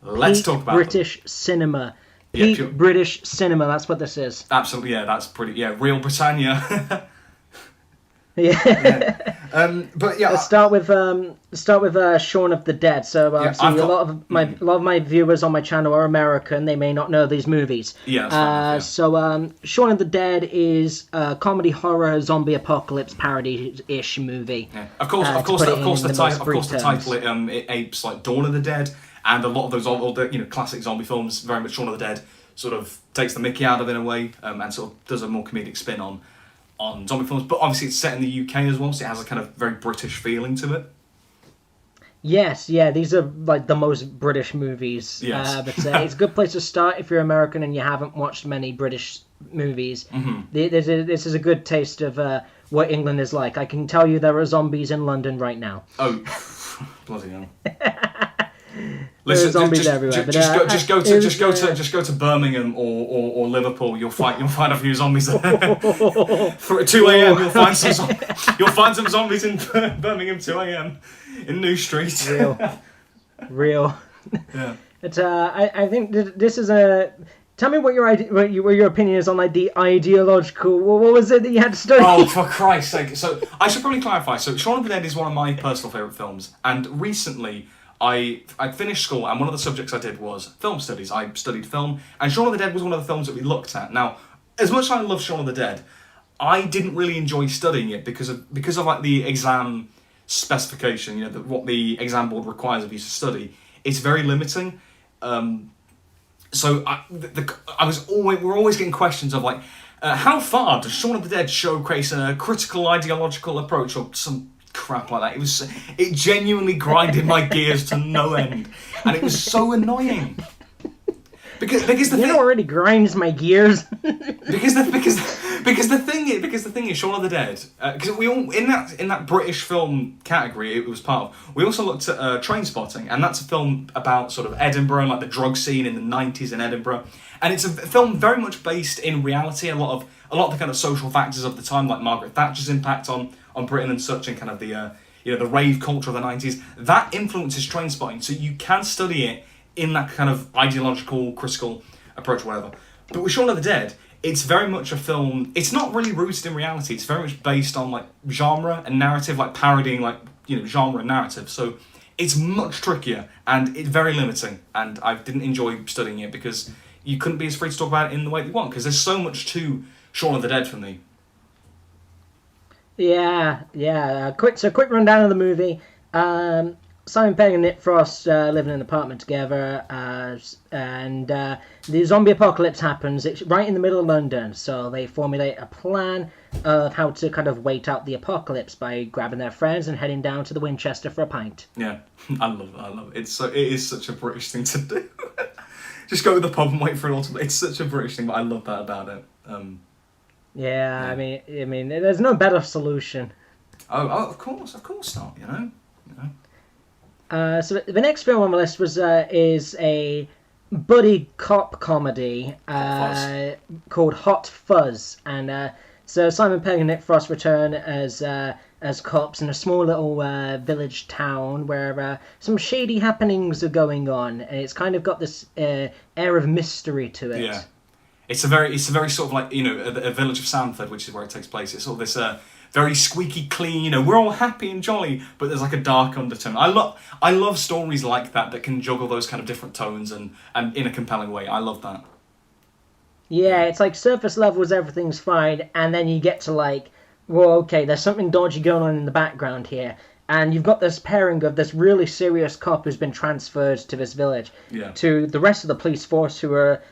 let's talk about British cinema. British cinema, that's what this is. Absolutely, that's pretty, Real Britannia. But yeah, let's start with Shaun of the Dead. So a lot of my viewers on my channel are American. They may not know these movies. So Shaun of the Dead is a comedy horror zombie apocalypse parody-ish movie. Yeah. Of course, the title it apes like Dawn of the Dead, and a lot of those older classic zombie films, very much Shaun of the Dead, sort of takes the mickey out of it in a way, and sort of does a more comedic spin on zombie films. But obviously it's set in the UK as well, so it has a kind of very British feeling to it. Yes, these are like the most British movies. Yes. But it's a good place to start if you're American and you haven't watched many British movies. Mm-hmm. This is a good taste of what England is like. I can tell you there are zombies in London right now. Oh, bloody hell. Listen, zombies everywhere. Just go to Birmingham or Liverpool. You'll find a few zombies there. For 2 a.m. you'll find some zombies in Birmingham 2 a.m. in New Street. Real. Yeah. But I think this is a. Tell me what your opinion is on like the ideological. What was it that you had to study? Oh, for Christ's sake! So I should probably clarify. So Shaun of the Dead is one of my personal favourite films, and recently I finished school, and one of the subjects I did was film studies. I studied film, and Shaun of the Dead was one of the films that we looked at. Now, as much as I love Shaun of the Dead, I didn't really enjoy studying it because of like the exam specification. What the exam board requires of you to study. It's very limiting. So we're always getting questions of like, how far does Shaun of the Dead showcase a critical ideological approach or some crap like that? It genuinely grinded my gears to no end, and it was so annoying. Because the thing already grinds my gears. because the thing is Shaun of the Dead, because we all in that British film category it was part of. We also looked at Trainspotting, and that's a film about sort of Edinburgh and like the drug scene in the 90s in Edinburgh, and it's a film very much based in reality. A lot of the kind of social factors of the time, like Margaret Thatcher's impact on Britain and such, and kind of the the rave culture of the 90s, that influences Trainspotting. So you can study it in that kind of ideological, critical approach, whatever. But with Shaun of the Dead, it's very much a film. It's not really rooted in reality. It's very much based on like genre and narrative, like parodying like genre and narrative. So it's much trickier and it's very limiting. And I didn't enjoy studying it because you couldn't be as free to talk about it in the way that you want, because there's so much to Shaun of the Dead for me. Yeah. Quick rundown of the movie. Simon Pegg and Nick Frost live in an apartment together, and the zombie apocalypse happens. It's right in the middle of London, so they formulate a plan of how to kind of wait out the apocalypse by grabbing their friends and heading down to the Winchester for a pint. Yeah, I love it. It is such a British thing to do. just go to the pub and wait for it all to. It's such a British thing, but I love that about it. Yeah, I mean, there's no better solution. Oh, of course not. You know. So the next film on the list is a buddy cop comedy called Hot Fuzz, and so Simon Pegg and Nick Frost return as cops in a small little village town where some shady happenings are going on, and it's kind of got this air of mystery to it. Yeah, it's a very sort of like, you know, a village of Sandford, which is where it takes place. It's sort of this very squeaky clean, you know, we're all happy and jolly, but there's like a dark undertone. I love stories like that can juggle those kind of different tones and in a compelling way. I love that. Yeah, it's like surface levels, everything's fine, and then you get to like, well, okay, there's something dodgy going on in the background here, and you've got this pairing of this really serious cop who's been transferred to this village to the rest of the police force who are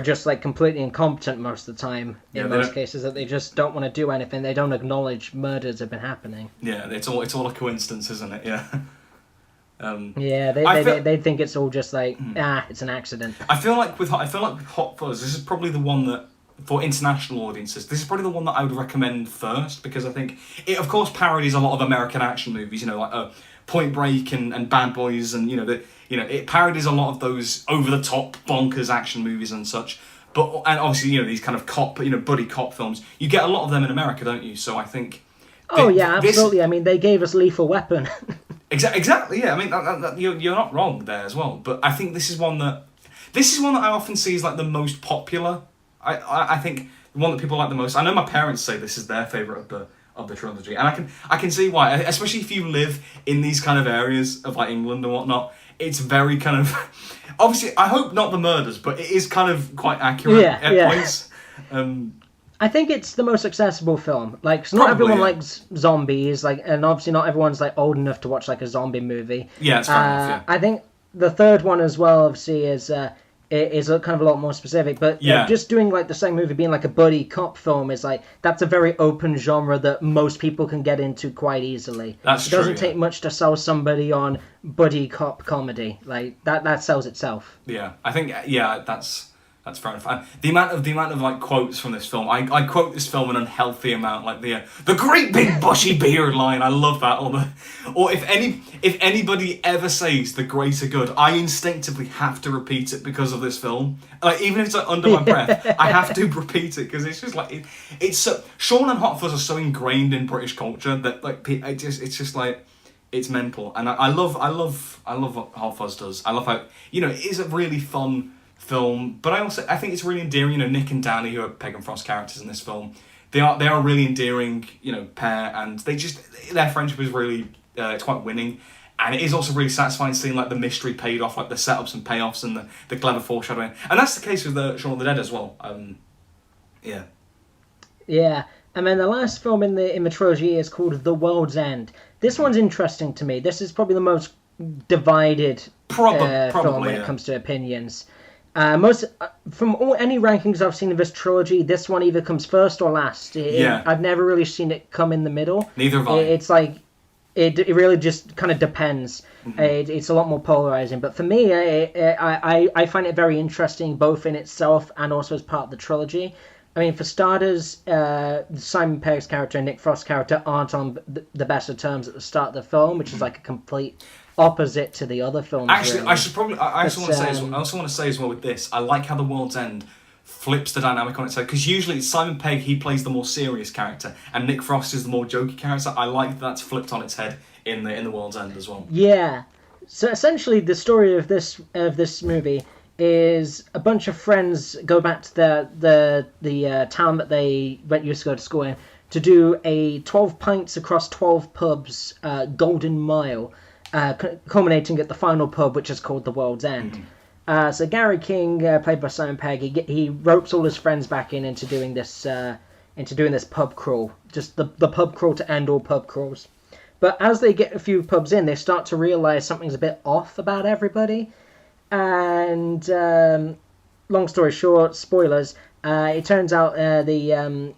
just like completely incompetent most of the time in most cases, that they just don't want to do anything. They don't acknowledge murders have been happening. Yeah, it's all a coincidence, isn't it? Yeah. They think it's all just like it's an accident. I feel like with Hot Fuzz, this is probably the one that, for international audiences, this is probably the one that I would recommend first, because I think it, of course, parodies a lot of American action movies. You know, like Point Break and Bad Boys, and it parodies a lot of those over the top bonkers action movies and such. And obviously, you know, these kind of cop, you know, buddy cop films. You get a lot of them in America, don't you? So I think. Absolutely. I mean, they gave us Lethal Weapon. Exactly. Yeah. I mean, you're not wrong there as well. But I think this is one that I often see as like the most popular. I think the one that people like the most. I know my parents say this is their favourite of the trilogy, and I can see why. Especially if you live in these kind of areas of like England and whatnot. It's very kind of obviously. I hope not the murders, but it is kind of quite accurate at points. I think it's the most accessible film. Like, not everyone likes zombies, like, and obviously not everyone's like old enough to watch like a zombie movie. Yeah, it's fair enough. Yeah. I think the third one as well, obviously, is a kind of a lot more specific. But just doing like the same movie being like a buddy cop film is like, that's a very open genre that most people can get into quite easily. That's true. It doesn't take much to sell somebody on buddy cop comedy. Like that sells itself. Yeah, I think that's fair enough. The amount of like quotes from this film, I quote this film an unhealthy amount, like the great big bushy beard line. I love that. Or if anybody ever says the greater good, I instinctively have to repeat it because of this film. Like, even if it's like under my breath, I have to repeat it because it's just like it's so. Sean and Hot Fuzz are so ingrained in British culture that like it's just like. It's mental, and I love what Hot Fuzz does. I love how, you know, it is a really fun film, but I think it's really endearing. You know, Nick and Danny, who are Pegg and Frost characters in this film, they are a really endearing, you know, pair, and their friendship is really it's quite winning, and it is also really satisfying seeing like the mystery paid off, like the setups and payoffs and the clever foreshadowing, and that's the case with Shaun of the Dead as well. Yeah, and then the last film in the trilogy is called The World's End. This one's interesting to me. This is probably the most divided film when it comes to opinions. From any rankings I've seen of this trilogy, this one either comes first or last. I've never really seen it come in the middle. Neither have I. It's like it really just kind of depends. Mm-hmm. It's a lot more polarizing. But for me, I find it very interesting, both in itself and also as part of the trilogy. I mean, for starters, Simon Pegg's character and Nick Frost's character aren't on the best of terms at the start of the film, which is like a complete opposite to the other films. Actually, really. I also want to say as well with this, I like how The World's End flips the dynamic on its head, because usually it's Simon Pegg, he plays the more serious character, and Nick Frost is the more jokey character. I like that's flipped on its head in the World's End as well. Yeah. So essentially, the story of this movie is a bunch of friends go back to the town that they used to go to school in to do a 12 pints across 12 pubs Golden Mile, culminating at the final pub, which is called The World's End. So Gary King, played by Simon Pegg, he ropes all his friends back into doing this pub crawl, just the pub crawl to end all pub crawls. But as they get a few pubs in, they start to realise something's a bit off about everybody. And long story short, spoilers. It turns out the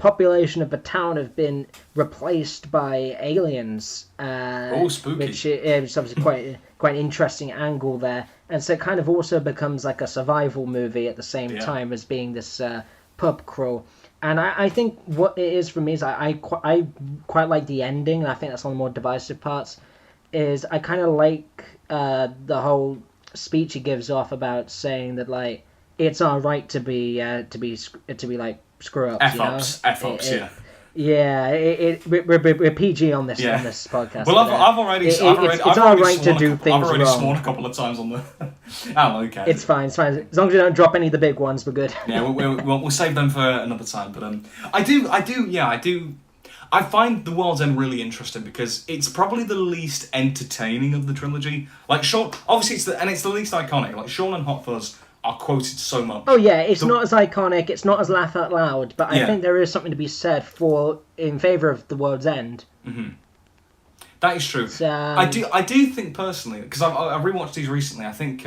population of the town have been replaced by aliens. Oh, spooky! Which is obviously quite an interesting angle there. and so it kind of also becomes like a survival movie at the same Yeah. time as being this pub crawl. And I think what it is for me is I quite like the ending, and I think that's one of the more divisive parts. Is I kind of like the whole speech he gives off about saying that like it's our right to be like screw ups, F-ups, yeah. Yeah, we're PG on this Yeah. on this podcast. Well, I've already it's our right to do things I've already wrong. sworn a couple of times on the. Oh, okay. It's fine. As long as we don't drop any of the big ones, we're good. Yeah, we'll save them for another time. But I do. I find The World's End really interesting because it's probably the least entertaining of the trilogy. Like Shaun, obviously it's the least iconic. Like Shaun and Hot Fuzz are quoted so much. Oh yeah, it's not as iconic, it's not as laugh out loud, but I think there is something to be said in favour of The World's End. Mm-hmm. That is true. I do think personally, because I've rewatched these recently. I think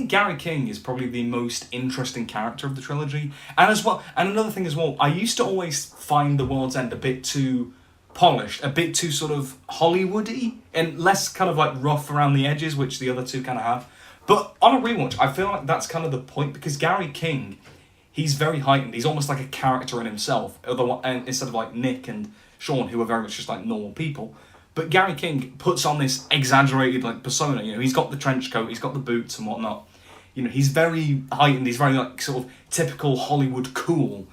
Gary King is probably the most interesting character of the trilogy, and another thing as well. I used to always find The World's End a bit too polished, a bit too sort of Hollywoody, and less kind of like rough around the edges, which the other two kind of have. But on a rewatch, I feel like that's kind of the point, because Gary King, he's very heightened. He's almost like a character in himself, instead of like Nick and Shaun, who are very much just like normal people. But Gary King puts on this exaggerated like persona. You know, he's got the trench coat, he's got the boots and whatnot. You know, he's very heightened. He's very like sort of typical Hollywood cool.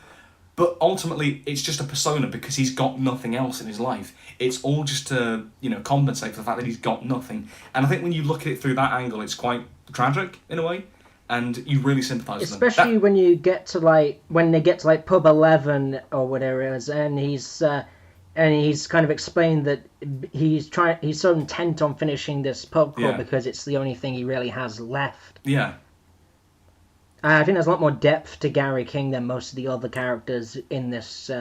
But ultimately, it's just a persona because he's got nothing else in his life. It's all just to, compensate for the fact that he's got nothing. And I think when you look at it through that angle, it's quite tragic in a way, and you really sympathise with them. Especially when they get to like pub 11 or whatever it is, and he's kind of explained that he's so intent on finishing this pub crawl because it's the only thing he really has left. Yeah. I think there's a lot more depth to Gary King than most of the other characters in this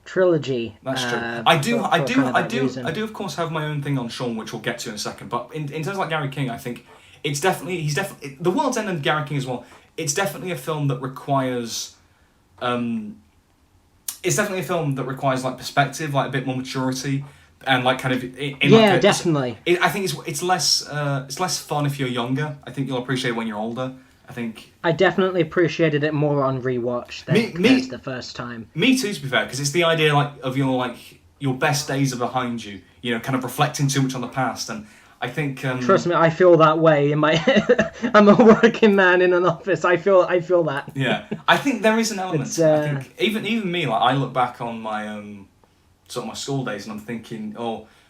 trilogy. That's true. I do of course have my own thing on Shaun, which we'll get to in a second. But in terms of like Gary King, I think he's definitely The World's End and Gary King as well. It's definitely a film that requires like perspective, like a bit more maturity, and like kind of definitely. I think it's less fun if you're younger. I think you'll appreciate it when you're older. I definitely appreciated it more on rewatch than the first time. Me too, to be fair, because it's the idea of your best days are behind you. Kind of reflecting too much on the past, and I think. Trust me, I feel that way. I'm a working man in an office. I feel that. Yeah, I think there is an element. I think even me, like I look back on my sort of my school days, and I'm thinking,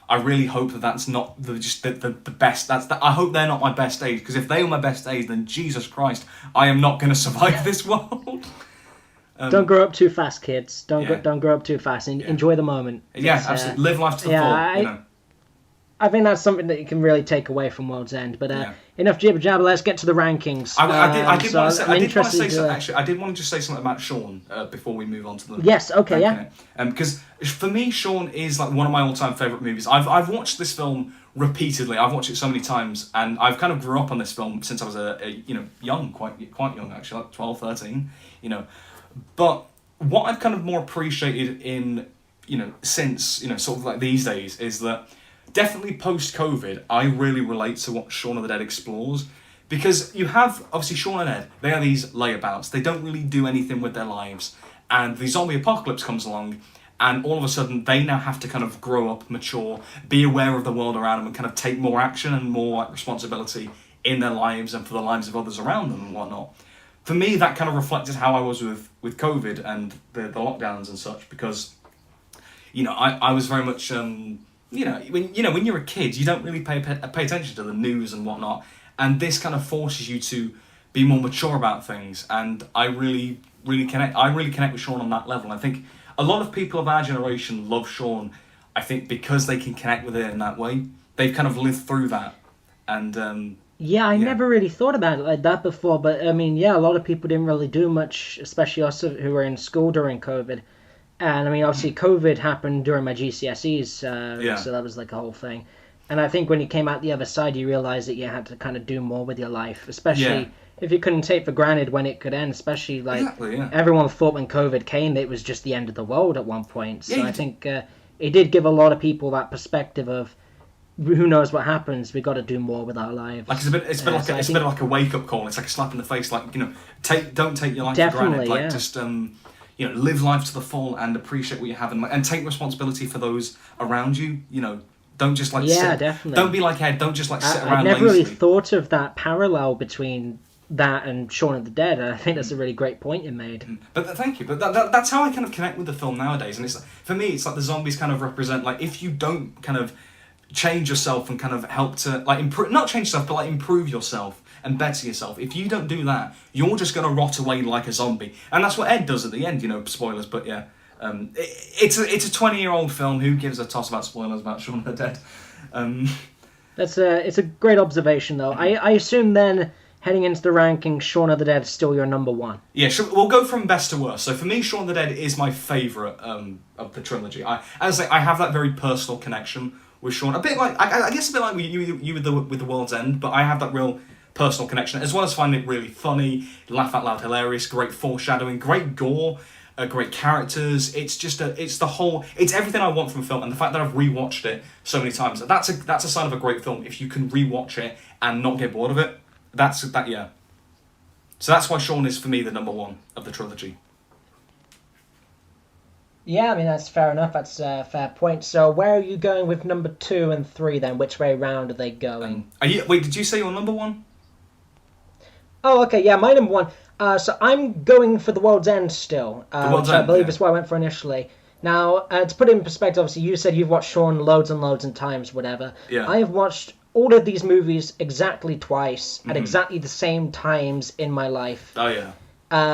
I really hope that's not the best. I hope they're not my best days, because if they were my best days, then Jesus Christ, I am not going to survive this world. Don't grow up too fast, kids. Don't grow up too fast. Enjoy the moment. Yeah, absolutely. Live life to the full. I think that's something that you can really take away from World's End. But enough jibber jabber. Let's get to the rankings. I did want to just say something about Shaun before we move on to the. Yes. Okay. Yeah. Because for me, Shaun is like one of my all-time favourite movies. I've watched this film repeatedly. I've watched it so many times, and I've kind of grew up on this film since I was quite young actually, like 12, 13. But what I've kind of more appreciated in since sort of like these days is that. Definitely post-COVID, I really relate to what Shaun of the Dead explores, because you have, obviously, Shaun and Ed, they are these layabouts. They don't really do anything with their lives, and the zombie apocalypse comes along, and all of a sudden, they now have to kind of grow up, mature, be aware of the world around them, and kind of take more action and more responsibility in their lives and for the lives of others around them and whatnot. For me, that kind of reflected how I was with COVID and the lockdowns and such, because, I was very much... when you're a kid, you don't really pay attention to the news and whatnot, and this kind of forces you to be more mature about things. And I really connect with Shaun on that level. I think a lot of people of our generation love Shaun. I think because they can connect with it in that way. They've kind of lived through that, and I never really thought about it like that before. But I mean, a lot of people didn't really do much, especially us who were in school during COVID. And I mean, obviously, COVID happened during my GCSEs, so that was like a whole thing. And I think when you came out the other side, you realised that you had to kind of do more with your life, especially if you couldn't take for granted when it could end. Especially everyone thought when COVID came, it was just the end of the world at one point. So I think it did give a lot of people that perspective of, who knows what happens? We got to do more with our lives. Like it's a bit like a wake up call. It's like a slap in the face. Like, don't take your life for granted. Like just live life to the full and appreciate what you have, and take responsibility for those around you. Don't just definitely. Don't be like Ed. Don't just sit around. I never lazily. really thought of that parallel between that and Shaun of the Dead. I think that's a really great point you made. But thank you. But that's how I kind of connect with the film nowadays. And for me, it's like the zombies kind of represent, like, if you don't kind of change yourself and kind of help to like improve, not change yourself, but like improve yourself and better yourself. If you don't do that, you're just going to rot away like a zombie. And that's what Ed does at the end. Spoilers, but yeah. It's a 20-year-old film. Who gives a toss about spoilers about Shaun of the Dead? It's a great observation, though. I assume then, heading into the ranking, Shaun of the Dead is still your number one. Yeah, we'll go from best to worst. So for me, Shaun of the Dead is my favourite of the trilogy. I have that very personal connection with Shaun. A bit like, I guess a bit like you with the World's End, but I have that real personal connection, as well as finding it really funny, laugh out loud, hilarious, great foreshadowing, great gore, great characters. It's everything I want from a film, and the fact that I've rewatched it so many times, that's a sign of a great film. If you can rewatch it and not get bored of it, yeah. So that's why Shaun is for me the number one of the trilogy. Yeah, I mean, that's fair enough. That's a fair point. So where are you going with number 2 and 3 then? Which way round are they going? Wait, did you say your number one? Oh, okay, yeah, my number one. So I'm going for The World's End still, which I believe is what I went for initially. Now, to put it in perspective, obviously you said you've watched Shaun loads and loads of times, whatever. Yeah. I have watched all of these movies exactly twice at exactly the same times in my life. Oh, yeah.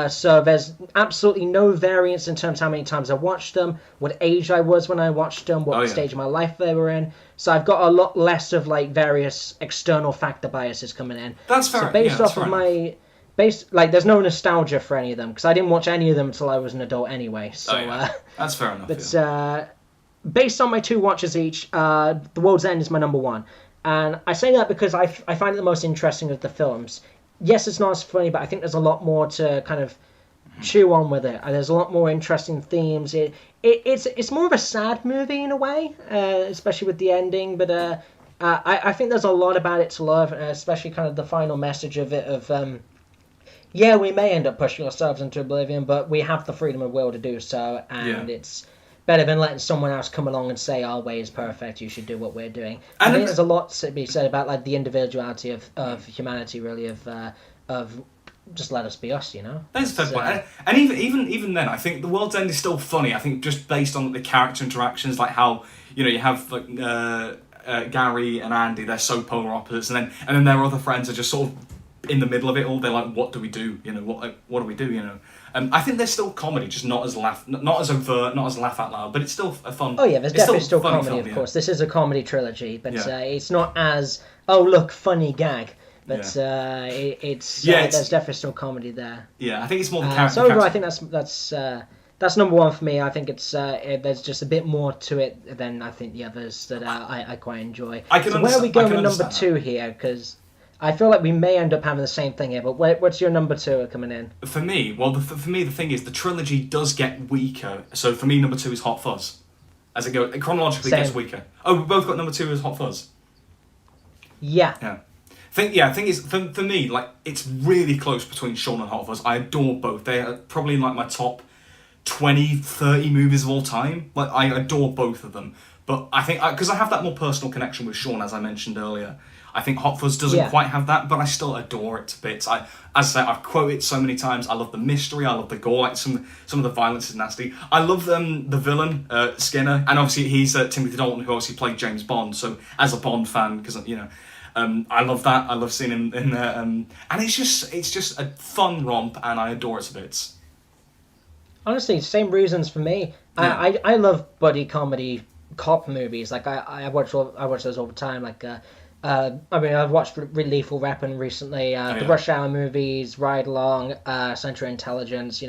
So there's absolutely no variance in terms of how many times I watched them, what age I was when I watched them, what stage of my life they were in. So I've got a lot less of like various external factor biases coming in. That's fair. So based off of my there's no nostalgia for any of them because I didn't watch any of them until I was an adult anyway. So that's fair enough. But based on my 2 watches each, The World's End is my number one, and I say that because I find it the most interesting of the films. Yes, it's not as funny, but I think there's a lot more to kind of chew on with it. There's a lot more interesting themes. It's more of a sad movie in a way, especially with the ending. But I think there's a lot about it to love, especially kind of the final message of it. We may end up pushing ourselves into oblivion, but we have the freedom of will to do so, and it's better than letting someone else come along and say our way is perfect, you should do what we're doing. I think there's a lot to be said about like the individuality of humanity, really, of just let us be us, That's a fair point. And even then, I think The World's End is still funny. I think just based on the character interactions, like how you have like Gary and Andy, they're so polar opposites, and then their other friends are just sort of in the middle of it all. They're like, what do we do? What do we do? I think there's still comedy, just not as overt, not as laugh out loud, but it's still a fun. Oh yeah, there's definitely still comedy, film, of course. This is a comedy trilogy, but it's not as funny gag. But there's definitely still comedy there. Yeah, I think it's more the character. So overall, I think that's number one for me. I think it's there's just a bit more to it than I think the others that I quite enjoy. So where are we going with number 2 here? Because I feel like we may end up having the same thing here, but what's your number 2 coming in? For me, for me, the thing is, the trilogy does get weaker. So for me, number 2 is Hot Fuzz. As it goes, it chronologically gets weaker. Oh, we both got number 2 as Hot Fuzz. Yeah. Yeah. I think it's, for me, like, it's really close between Shaun and Hot Fuzz. I adore both. They are probably like my top 20, 30 movies of all time. Like, I adore both of them. But I think, because I have that more personal connection with Shaun, as I mentioned earlier, I think Hot Fuzz doesn't quite have that, but I still adore it to bits. As I say, I've quoted it so many times. I love the mystery. I love the gore. Like some of the violence is nasty. I love the villain Skinner, and obviously he's Timothy Dalton, who obviously played James Bond. So as a Bond fan, because I love that. I love seeing him in there, and it's just a fun romp, and I adore it to bits. Honestly, same reasons for me. Yeah. I love buddy comedy cop movies. Like I watch those all the time. Like. I've watched Lethal Weapon recently, the Rush Hour movies, Ride Along, Central Intelligence,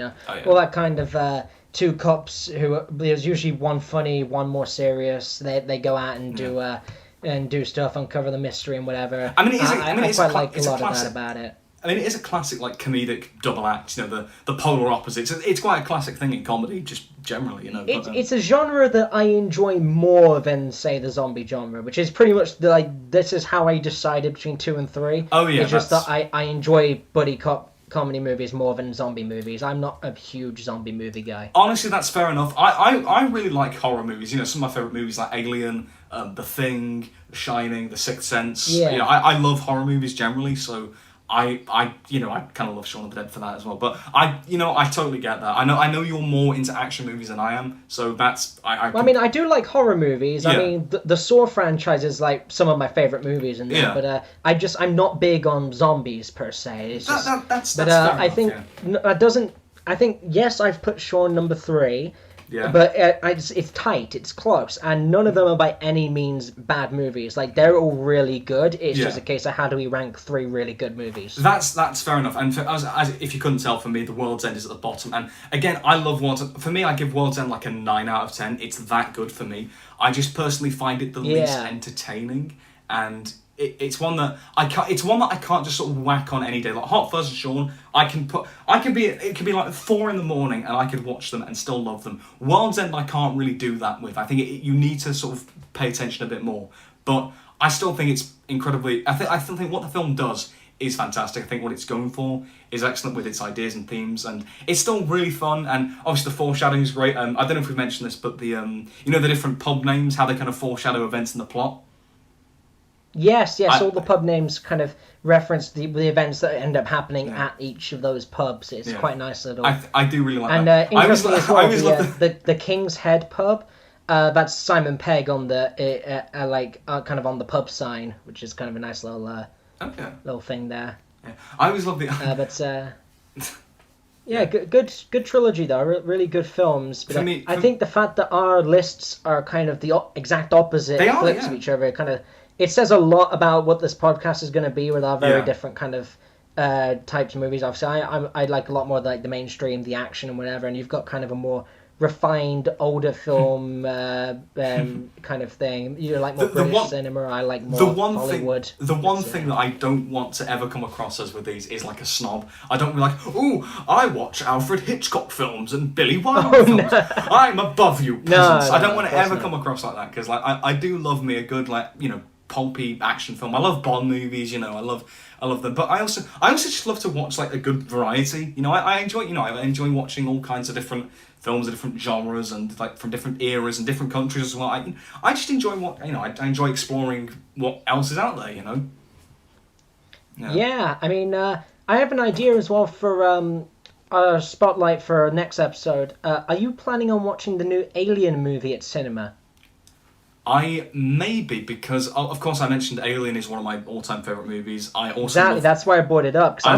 all that kind of 2 cops who there's usually one funny, one more serious. They go out and do stuff, uncover the mystery and whatever. I mean, I quite like a lot of that about it. I mean, it is a classic, like, comedic double act, you know, the polar opposites. It's quite a classic thing in comedy, just generally, you know. It's a genre that I enjoy more than, say, the zombie genre, which is pretty much, this is how I decided between 2 and 3. Oh, yeah. It's just that I enjoy buddy cop comedy movies more than zombie movies. I'm not a huge zombie movie guy. Honestly, that's fair enough. I really like horror movies. You know, some of my favourite movies like Alien, The Thing, The Shining, The Sixth Sense. Yeah. You know, I love horror movies generally, so I kind of love Shaun of the Dead for that as well. But I totally get that. I know you're more into action movies than I am, so that's I mean, I do like horror movies. Yeah. I mean, the Saw franchise is like some of my favorite movies in there. Yeah. But I'm not big on zombies per se. It's just, that's fair enough, I think that doesn't. I think yes, I've put Shaun number 3. Yeah. But it's tight, it's close, and none of them are by any means bad movies. Like, they're all really good. It's just a case of how do we rank 3 really good movies. That's fair enough. And if you couldn't tell from me, The World's End is at the bottom. And again, I love World's End. For me, I give World's End like a 9 out of 10. It's that good for me. I just personally find it the least entertaining, and it's one that I can't just sort of whack on any day. Like Hot Fuzz and Shaun, it could be like 4 a.m. and I could watch them and still love them. World's End I can't really do that with. I think you need to sort of pay attention a bit more. But I still think it's incredibly. I still think what the film does is fantastic. I think what it's going for is excellent with its ideas and themes, and it's still really fun. And obviously the foreshadowing is great. I don't know if we've mentioned this, but the the different pub names, how they kind of foreshadow events in the plot. Yes, all the pub names kind of reference the events that end up happening at each of those pubs. It's quite nice little. I do really like that. And interestingly as well, the King's Head pub, that's Simon Pegg on the kind of on the pub sign, which is kind of a nice little little thing there. Yeah. I always love the. Good trilogy though. Really good films. But I think the fact that our lists are kind of the exact opposite flips of each other kind of. It says a lot about what this podcast is going to be with our very different kind of types of movies. Obviously, I like a lot more like the mainstream, the action and whatever, and you've got kind of a more refined, older film kind of thing. You like more British cinema, I like more Hollywood. The one thing that I don't want to ever come across as with these is like a snob. I don't be like, oh, I watch Alfred Hitchcock films and Billy Wilder films. No. I'm above you peasants. I don't want to ever come across like that, because like I do love me a good pulpy action film. I love Bond movies, I love them. But I also just love to watch like a good variety. I enjoy watching all kinds of different films of different genres and like from different eras and different countries as well. I just enjoy I enjoy exploring what else is out there. Yeah, I mean, I have an idea as well for our spotlight for our next episode. Are you planning on watching the new Alien movie at cinema? I may be, because of course I mentioned Alien is one of my all-time favourite movies. I also exactly that's why I brought it up, because I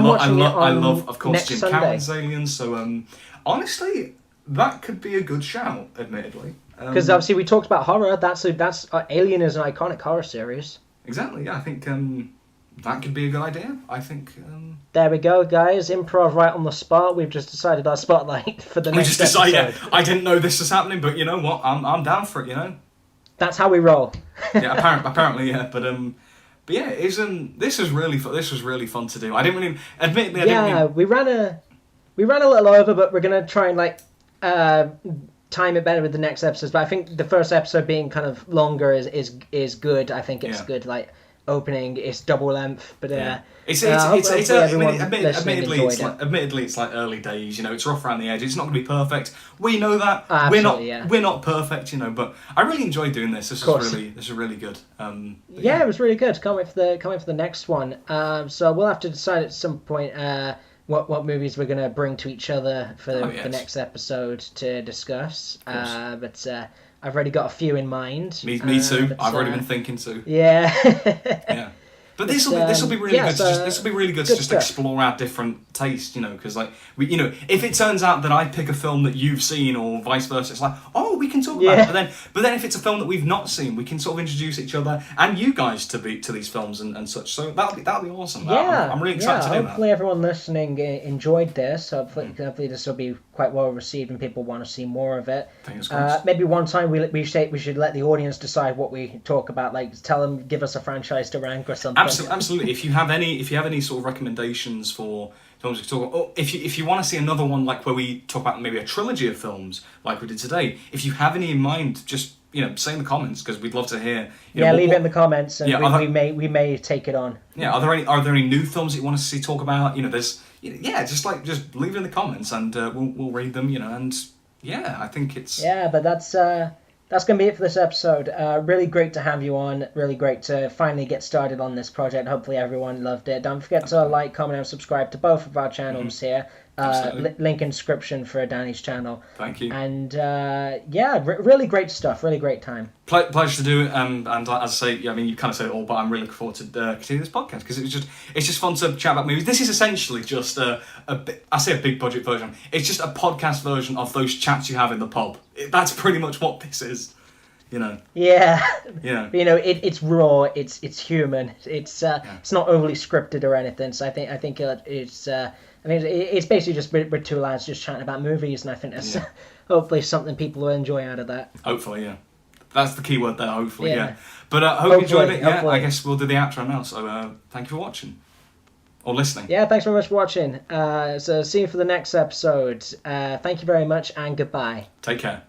love of course Jim Carrey's Alien. So honestly, that could be a good shout, admittedly. Because obviously we talked about horror. That's Alien is an iconic horror series. Exactly. Yeah, I think that could be a good idea. I think. There we go, guys. Improv right on the spot. We've just decided our spotlight for the next episode. Yeah, I didn't know this was happening, but you know what? I'm down for it. That's how we roll. Yeah, apparently, yeah. But yeah, this was really fun. This was really fun to do. I didn't really, admittedly, we ran a little over, but we're gonna try and time it better with the next episodes. But I think the first episode being kind of longer is good. I think it's good. Like opening, it's double length, but admittedly it's like early days. It's rough around the edges. It's not going to be perfect. We know that. We're not perfect. But I really enjoyed doing this. This is really good. It was really good. Can't wait for the next one. So we'll have to decide at some point what movies we're going to bring to each other for the next episode to discuss. But I've already got a few in mind. Me too. I've already been thinking too. Yeah. Yeah. But this will be really good. This will be really good to just explore our different tastes, because like if it turns out that I pick a film that you've seen or vice versa, it's like, oh, we can talk about it. But then if it's a film that we've not seen, we can sort of introduce each other and you guys to these films and such. So that'll be awesome. Yeah, I'm really excited to do that. Hopefully everyone listening enjoyed this. Hopefully this will be quite well received and people want to see more of it. Fingers crossed. Maybe one time we should let the audience decide what we talk about. Like give us a franchise to rank or something. Absolutely. If you have any sort of recommendations for films we talk about, or if you want to see another one like where we talk about maybe a trilogy of films like we did today, if you have any in mind, just say in the comments, because we'd love to hear. Leave it in the comments, and we may take it on. Yeah, are there any new films that you want to see talk about? There's just leave it in the comments, and we'll read them. And I think it's but that's going to be it for this episode. Really great to have you on. Really great to finally get started on this project. Hopefully everyone loved it. Don't forget to like, comment, and subscribe to both of our channels here. Link in description for Danny's channel. Thank you. And really great stuff. Really great time. Pleasure to do it. And as I say, you kind of said it all, but I'm really looking forward to continuing this podcast because it's just fun to chat about movies. This is essentially just a big budget version. It's just a podcast version of those chats you have in the pub. That's pretty much what this is. Yeah. Yeah. It's raw. It's human. It's not overly scripted or anything. So I think it's basically just we're two lads just chatting about movies, and I think that's hopefully something people will enjoy out of that. Hopefully, yeah. That's the key word there, hopefully, yeah. But hope you enjoyed it. Yeah, I guess we'll do the outro now. So thank you for watching. Or listening. Yeah, thanks very much for watching. So see you for the next episode. Thank you very much, and goodbye. Take care.